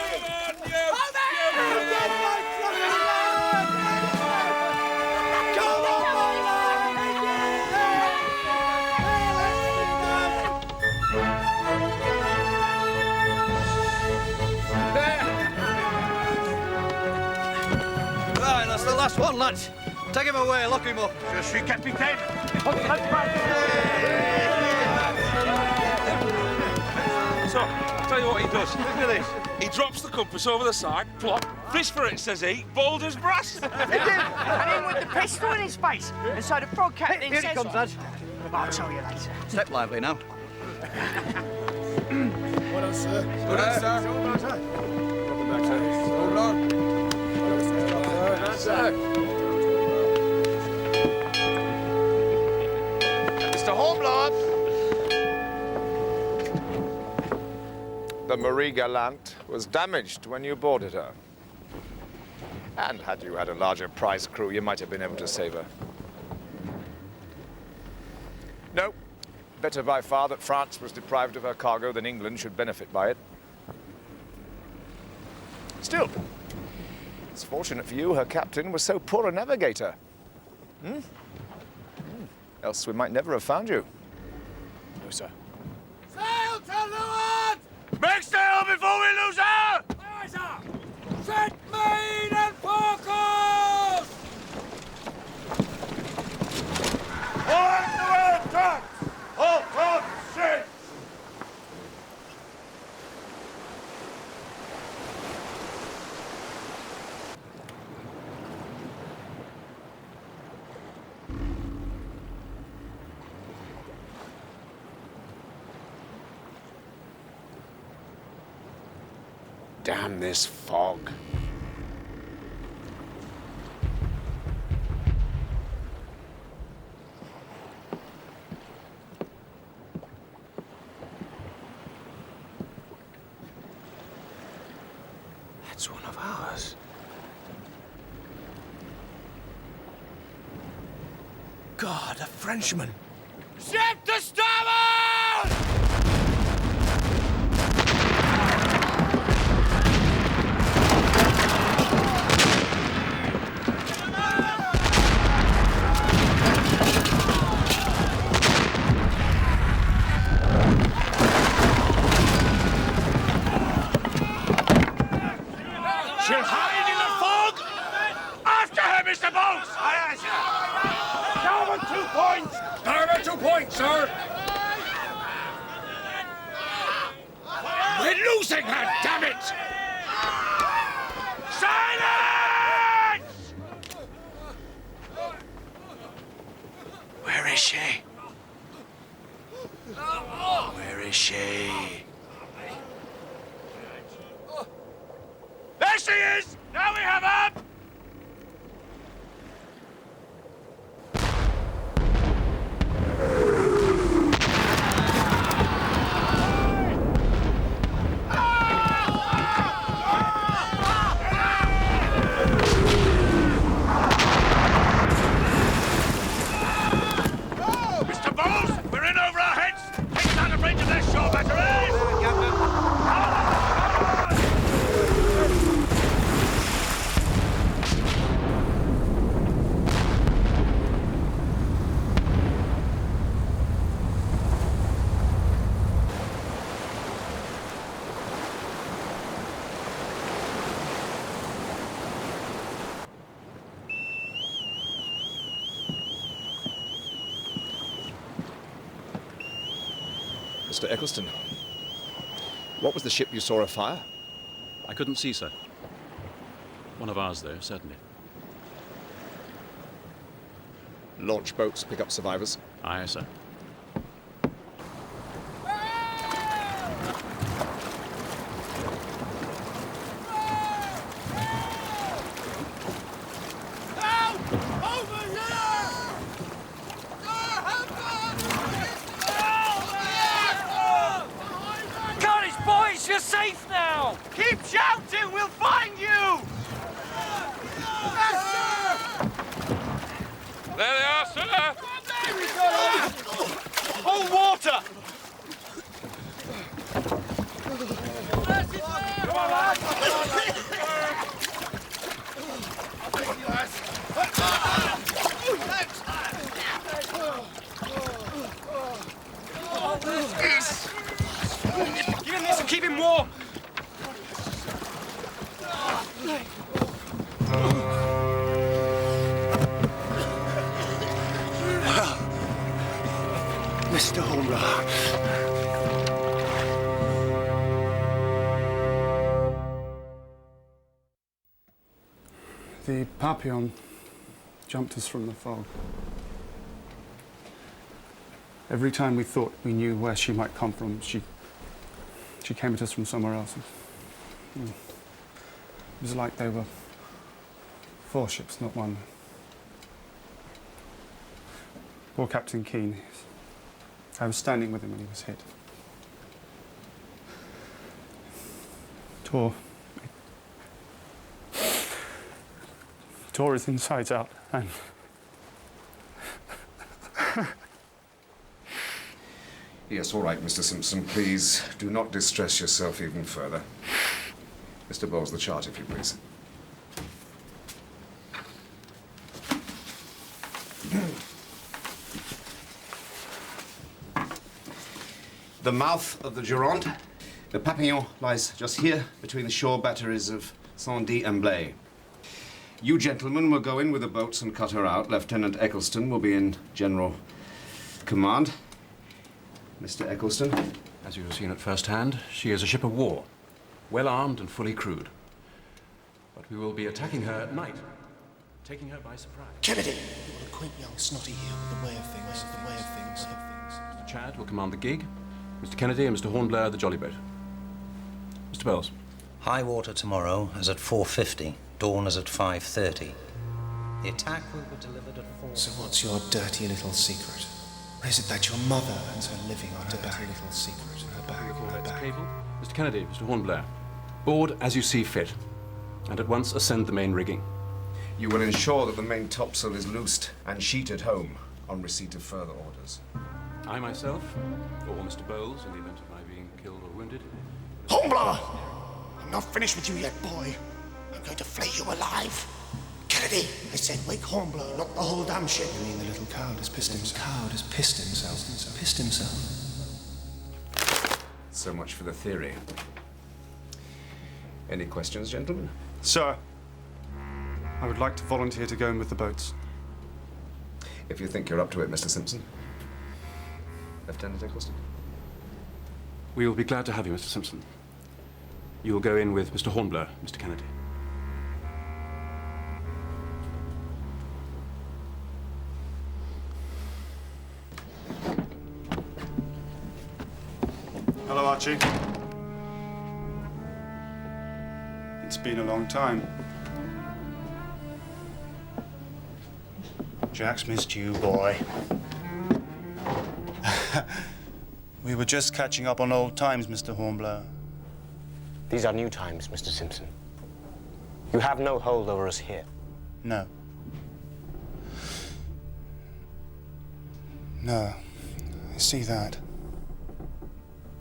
Right, that's the last one, lads. Take him away, lock him up. Je suis capitaine! So, I'll tell you what he does. Look at this. He drops the compass over the side, plop, fish for it, says he, bold as brass. He did, and in with the pistol in his face. And so the frog captain Here says... he comes, lad. I'll tell you later. Step lively now. Well done, sir. Well done, sir. Welcome back, sir. Hold on. Mr. Hornblower! The Marie Galante was damaged when you boarded her. And had you had a larger prize crew, you might have been able to save her. No. Better by far that France was deprived of her cargo than England should benefit by it. Still, it's fortunate for you her captain was so poor a navigator. Else we might never have found you. No, sir. Sail to leeward! Make sail before we lose her! Aye, sir! Set main and forecast! On the way, tracks! All on shit! Damn this fog. That's one of ours. God, a Frenchman. Ship to starboard! She'll hide in the fog! After her, Mr. Bowles! Aye, aye, sir. Starboard 2 points! Starboard 2 points, sir. We're losing her, damn it! Silence! Where is she? Where is she? There she is! Now we have her! Mr. Eccleston, what was the ship you saw afire? I couldn't see, sir. One of ours, though, certainly. Launch boats pick up survivors? Aye, sir. You're safe now! Keep shouting, we'll find you! There they are, sir! Hold water! Come on, lads! Give him this and keep him warm! Well, Mr. Hornblower. The Papillon jumped us from the fog. Every time we thought we knew where she might come from, she came at us from somewhere else. It was like they were 4 ships, not one. Poor Captain Keane. I was standing with him when he was hit. Tore his insides out, and Yes, all right, Mr. Simpson. Please do not distress yourself even further. Mr. Bowles, the chart, if you please. The mouth of the Durand. The Papillon lies just here, between the shore batteries of Saint-Dié and Blaye. You gentlemen will go in with the boats and cut her out. Lieutenant Eccleston will be in general command. Mr. Eccleston? As you have seen at first hand, she is a ship of war, well armed and fully crewed. But we will be attacking her at night, taking her by surprise. Kennedy! You will acquaint young Snotty here with the way of things, Mr. Chad will command the gig, Mr. Kennedy and Mr. Hornblower the jolly boat. Mr. Bowles. High water tomorrow is at 4:50. Dawn is at 5:30. The attack will be delivered at 4. So what's your dirty little secret? Or is it that your mother earns her living on her back? Little secret, her back. Cable. Mr. Kennedy, Mr. Hornblower. Board as you see fit, and at once ascend the main rigging. You will ensure that the main topsail is loosed and sheeted home on receipt of further orders. I myself, or Mr. Bowles, in the event of my being killed or wounded. Hornblower! I'm not finished with you yet, boy. I'm going to flay you alive. Kennedy, I said wake Hornblower, not the whole damn ship. You mean the little coward has pissed himself? Pissed himself. So much for the theory. Any questions, gentlemen? Sir, I would like to volunteer to go in with the boats. If you think you're up to it, Mr. Simpson. Lieutenant Eccleston. We will be glad to have you, Mr. Simpson. You will go in with Mr. Hornblower, Mr. Kennedy. Hello, Archie. It's been a long time. Jack's missed you, boy. We were just catching up on old times, Mr. Hornblower. These are new times, Mr. Simpson. You have no hold over us here. No. No. I see that.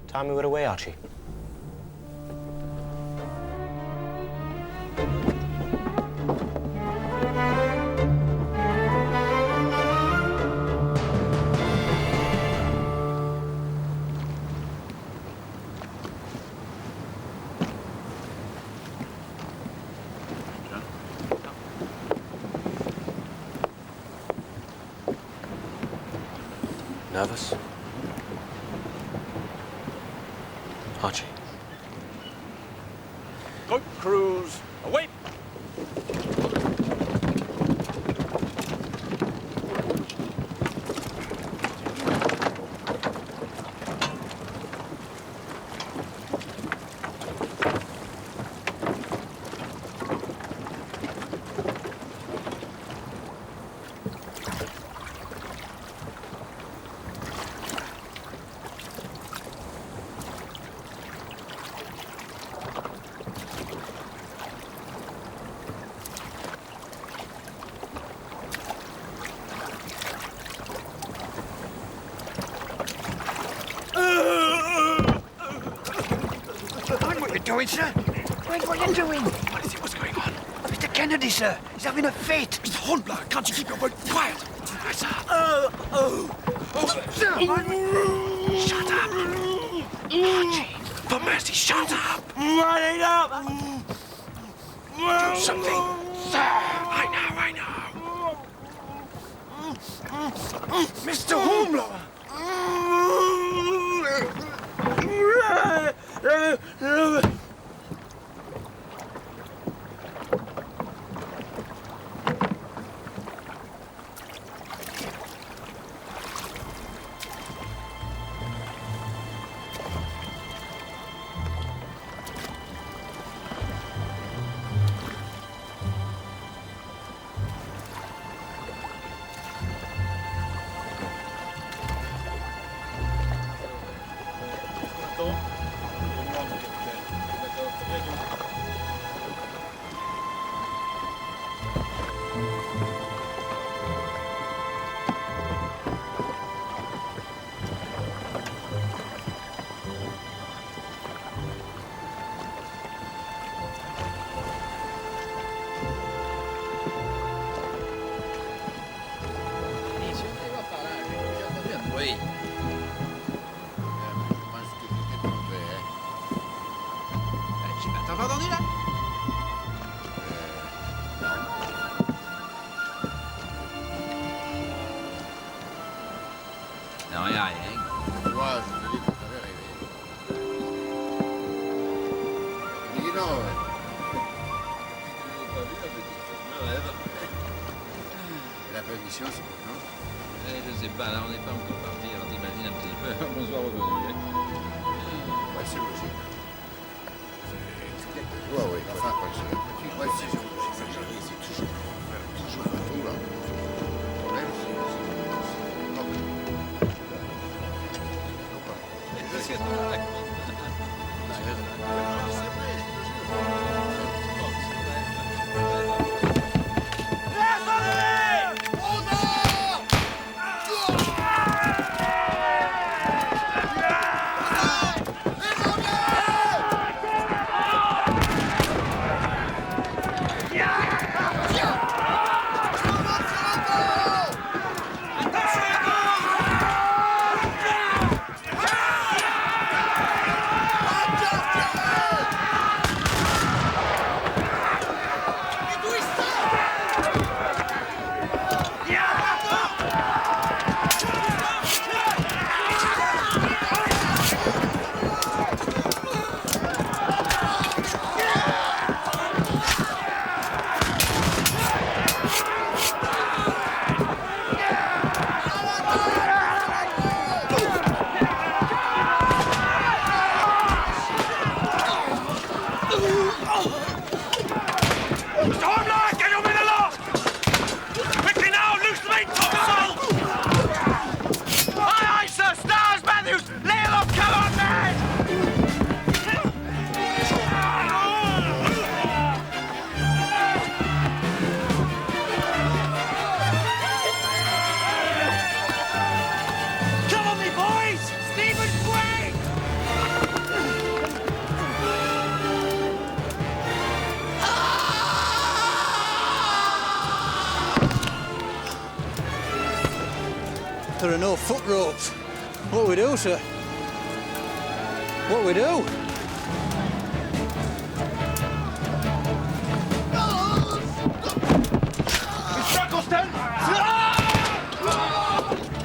Time we were away, Archie. Nervous? Archie. Good crews, away! Mind what you're doing, sir. Mind what you're doing. What is it? What's going on? Mr. Kennedy, sir. He's having a fit. Mr. Hornblower, can't you keep your word quiet? Right, sir. Sir, shut up. Archie, for mercy, shut up. Running up. Do something. Sir, I know. Mr. Hornblower. T'as pas entendu là? Non, rien, rien. Ouais, je te dis que t'avais rêvé. Dis non, ouais. La permission, c'est pour quand? Je sais pas, là on n'est pas encore parti, alors t'imagines un petit peu. Bonsoir, revenu. Ouais, c'est logique. Ouais, oui, enfin, ouais, c'est toujours un tout là. Le problème, There are no foot ropes. What we do, sir? What we do? Struggleton!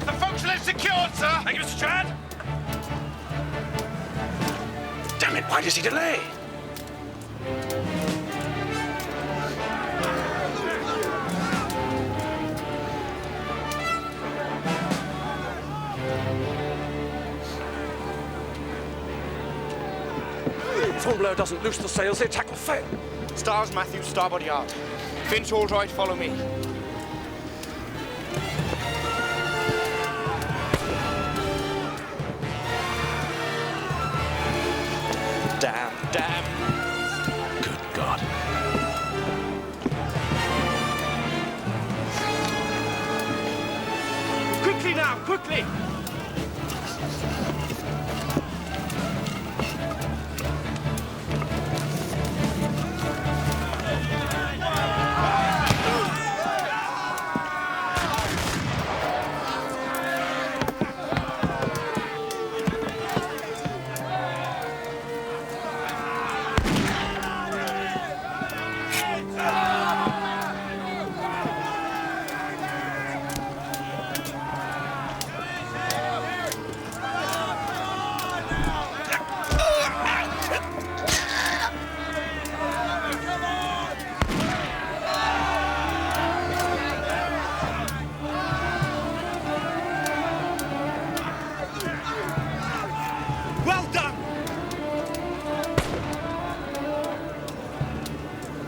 The forecastle is secured, sir! Thank you, Mr. Chad. Why does he delay? If Hornblower doesn't loose the sails, the attack will fail. Stars, Matthew, starboard yard. Finch, all right, follow me. Damn. Good God. Quickly now, quickly!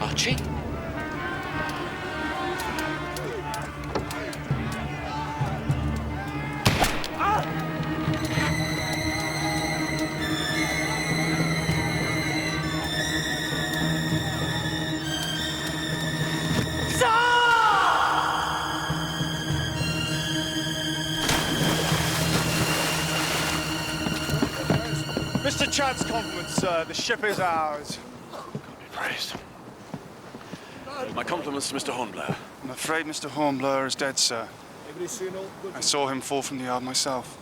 Archie? Mr. Chad's compliments, sir. The ship is ours. God be praised. My compliments to Mr. Hornblower. I'm afraid Mr. Hornblower is dead, sir. I saw him fall from the yard myself.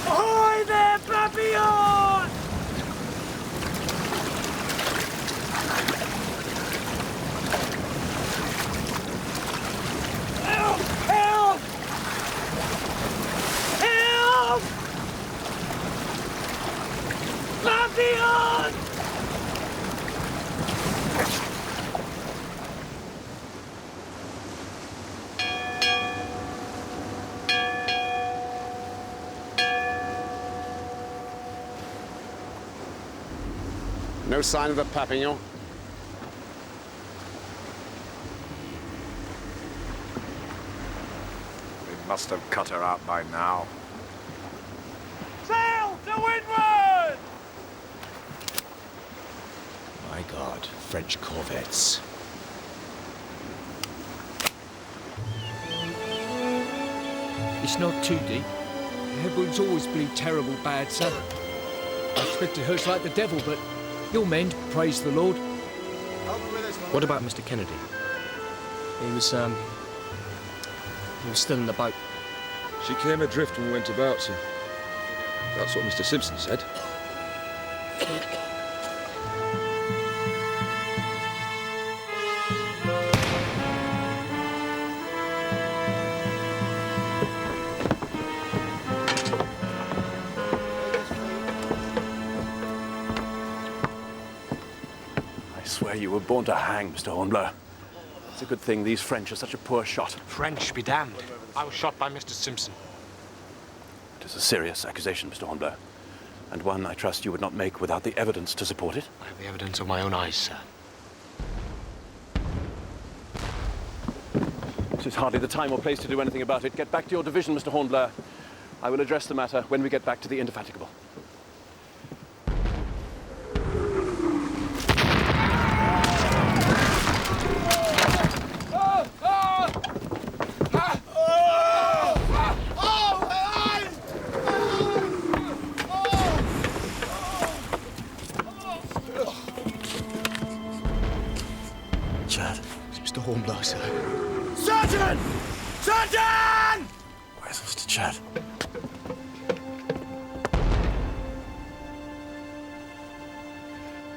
Ahoy there, Papillon! Help! Help! Help! Papillon! No sign of the Papillon. We must have cut her out by now. Sail to windward! My God, French corvettes. It's not too deep. The headwinds always bleed terrible bad, sir. I expect it hurts like the devil, but you'll mend, praise the Lord. What about Mr. Kennedy? He was still in the boat. She came adrift when we went about, sir. That's what Mr. Simpson said. I swear you were born to hang, Mr. Hornblower. It's a good thing these French are such a poor shot. French be damned. I was shot by Mr. Simpson. It is a serious accusation, Mr. Hornblower, and one I trust you would not make without the evidence to support it. I have the evidence of my own eyes, sir. This is hardly the time or place to do anything about it. Get back to your division, Mr. Hornblower. I will address the matter when we get back to the Indefatigable. Chad, it's Mr. Hornblower, sir. Sergeant! Sergeant! Where's Mr. Chad.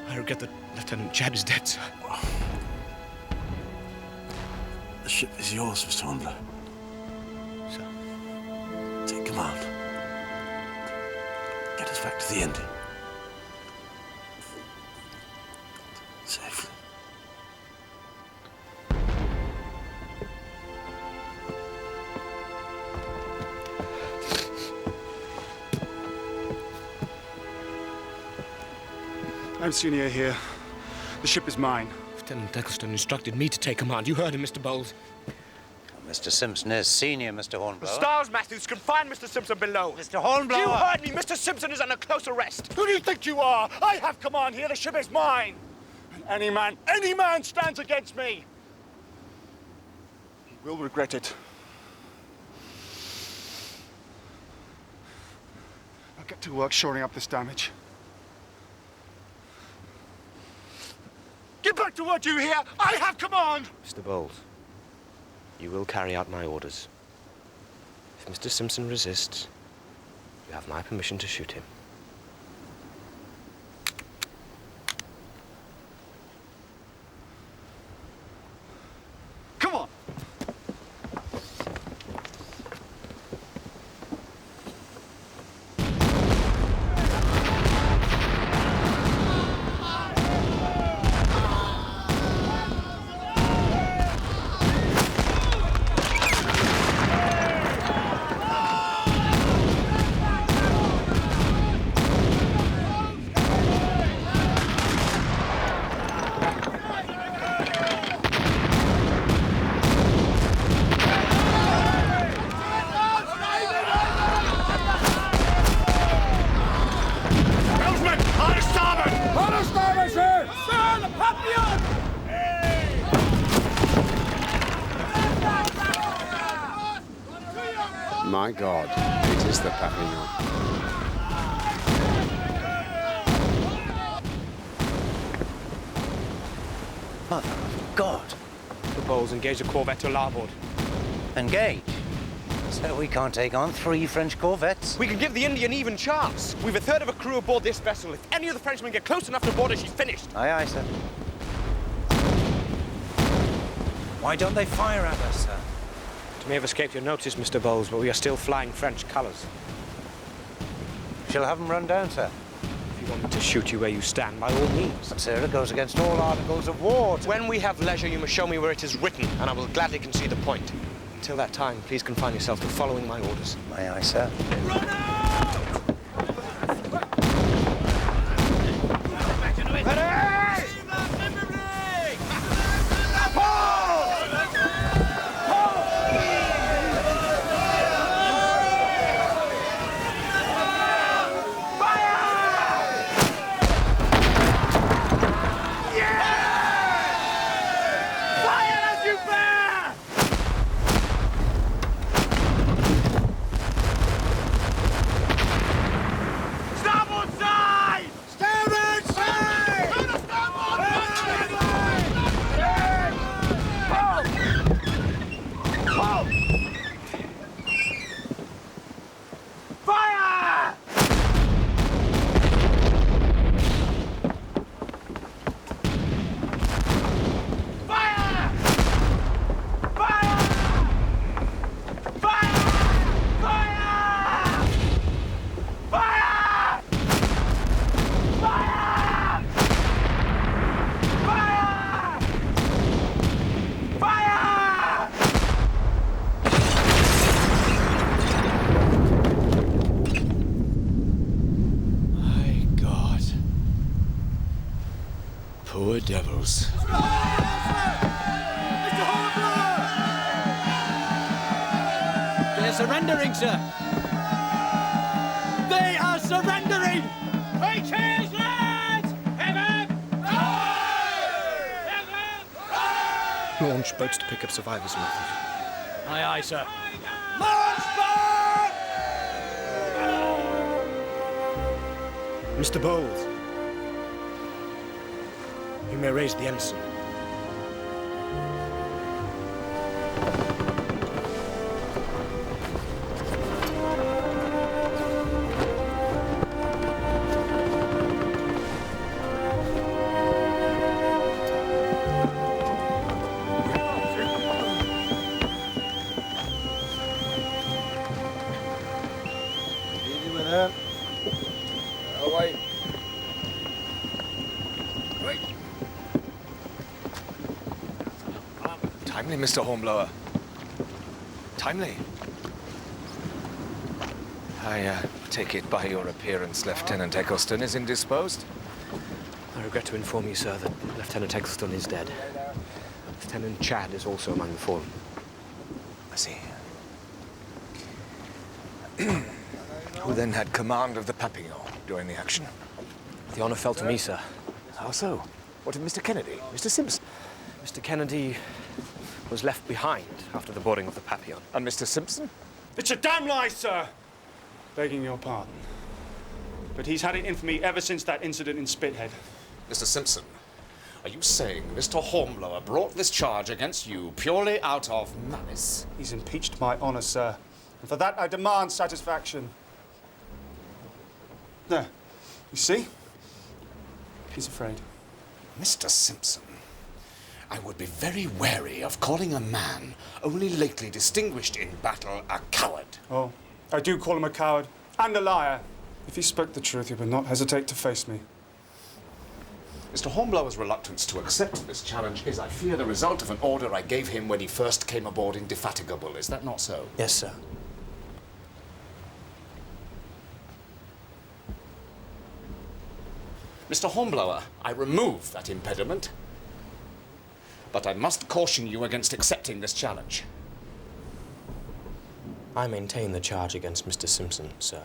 I regret that Lieutenant Chad is dead, sir. The ship is yours, Mr. Hornblower. Sir. Take command. Get us back to the Indian. Safely. I'm senior here. The ship is mine. Lieutenant Eccleston instructed me to take command. You heard him, Mr. Bowles. Mr. Simpson is senior, Mr. Hornblower. Stiles Matthews can find Mr. Simpson below. Mr. Hornblower! You heard me! Mr. Simpson is under close arrest. Who do you think you are? I have command here. The ship is mine. And any man stands against me. He will regret it. I'll get to work shoring up this damage. Get back to work, you hear? I have command! Mr. Bowles, you will carry out my orders. If Mr. Simpson resists, you have my permission to shoot him. Come on! My God, it is the Papillon. Mother of God. The Bowles engage a corvette to larboard. Engage? So we can't take on 3 French corvettes? We can give the Indian even chance. We've a third of a crew aboard this vessel. If any of the Frenchmen get close enough to board her, she's finished. Aye, aye, sir. Why don't they fire at us, sir? It may have escaped your notice, Mr. Bowles, but we are still flying French colours. She'll have them run down, sir. If you want me to shoot you where you stand, by all means. But, sir, it goes against all articles of war. When we have leisure, you must show me where it is written, and I will gladly concede the point. Until that time, please confine yourself to following my orders. Aye, aye, sir. Poor devils. They're surrendering, sir. They are surrendering! Hey, cheers, lads! Launch boats to pick up survivors, Matthews. Aye, aye, sir. Mr. Bowles, you may raise the ensign. Away. Wait. Timely, Mr. Hornblower. Timely. I take it by your appearance, Lieutenant Eccleston is indisposed? I regret to inform you, sir, that Lieutenant Eccleston is dead. Lieutenant Chad is also among the fallen. I see. Who then had command of the Papillon during the action? The honor fell to me, sir. How so? What of Mr. Kennedy? Mr. Simpson? Mr. Kennedy was left behind after the boarding of the Papillon. And Mr. Simpson? It's a damn lie, sir! Begging your pardon. But he's had it in for me ever since that incident in Spithead. Mr. Simpson, are you saying Mr. Hornblower brought this charge against you purely out of malice? He's impeached my honor, sir. And for that, I demand satisfaction. There. You see? He's afraid. Mr. Simpson, I would be very wary of calling a man only lately distinguished in battle a coward. Oh, I do call him a coward and a liar. If he spoke the truth, he would not hesitate to face me. Mr. Hornblower's reluctance to accept this challenge is, I fear, the result of an order I gave him when he first came aboard Indefatigable. Is that not so? Yes, sir. Mr. Hornblower, I remove that impediment, but I must caution you against accepting this challenge. I maintain the charge against Mr. Simpson, sir.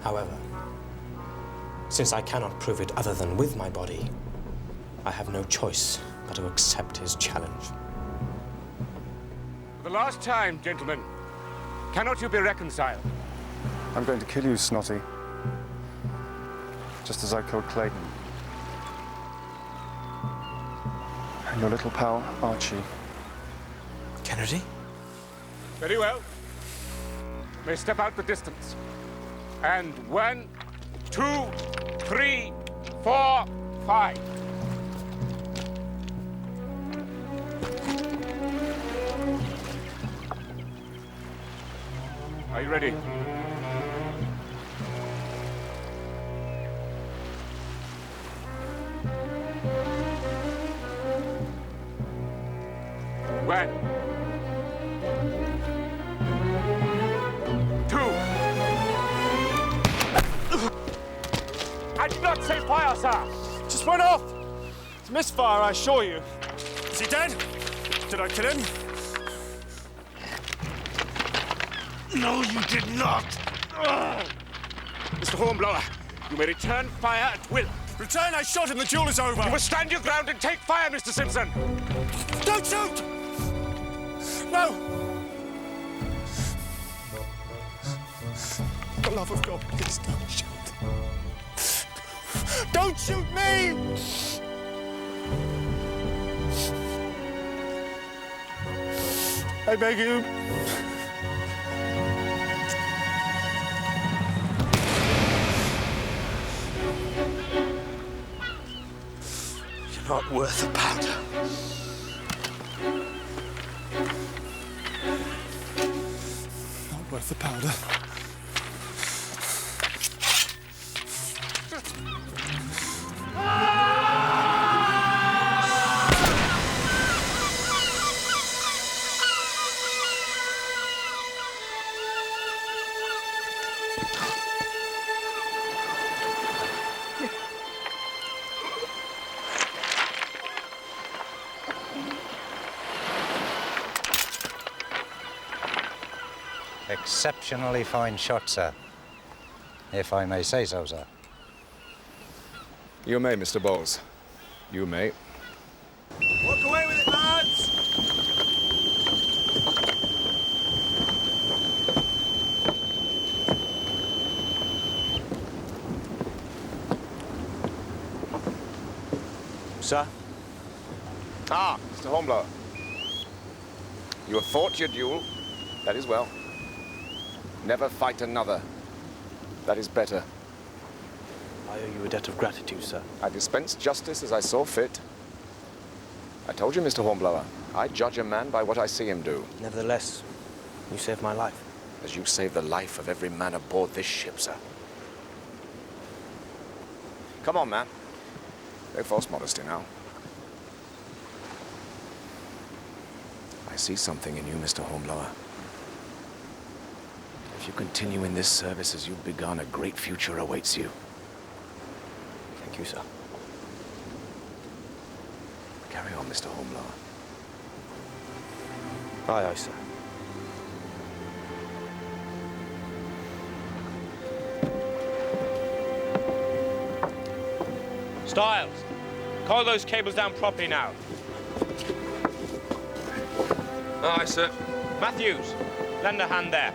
However, since I cannot prove it other than with my body, I have no choice but to accept his challenge. For the last time, gentlemen, cannot you be reconciled? I'm going to kill you, Snotty. Just as I killed Clayton. And your little pal, Archie. Kennedy? Very well. May step out the distance. And 1, 2, 3, 4, 5. Are you ready? One. 2. I did not say fire, sir. Just went off. It's misfire, I assure you. Is he dead? Did I kill him? No, you did not. Mr. Hornblower, you may return fire at will. Return, I shot him. The duel is over. You must stand your ground and take fire, Mr. Simpson. Don't shoot! No! For the love of God, please don't shoot. Don't shoot me! I beg you. You're not worth a powder. Not worth the powder. Exceptionally fine shot, sir. If I may say so, sir. You may, Mr. Bowles. You may. Walk away with it, lads! Sir? Ah, Mr. Hornblower. You have fought your duel. That is well. Never fight another. That is better. I owe you a debt of gratitude, sir. I dispense justice as I saw fit. I told you, Mr. Hornblower, I judge a man by what I see him do. Nevertheless, you saved my life. as you saved the life of every man aboard this ship, sir. Come on, man. No false modesty now. I see something in you, Mr. Hornblower. If you continue in this service as you've begun, a great future awaits you. Thank you, sir. Carry on, Mr. Hornblower. Aye, aye, sir. Styles, coil those cables down properly now. Aye, sir. Matthews, lend a hand there.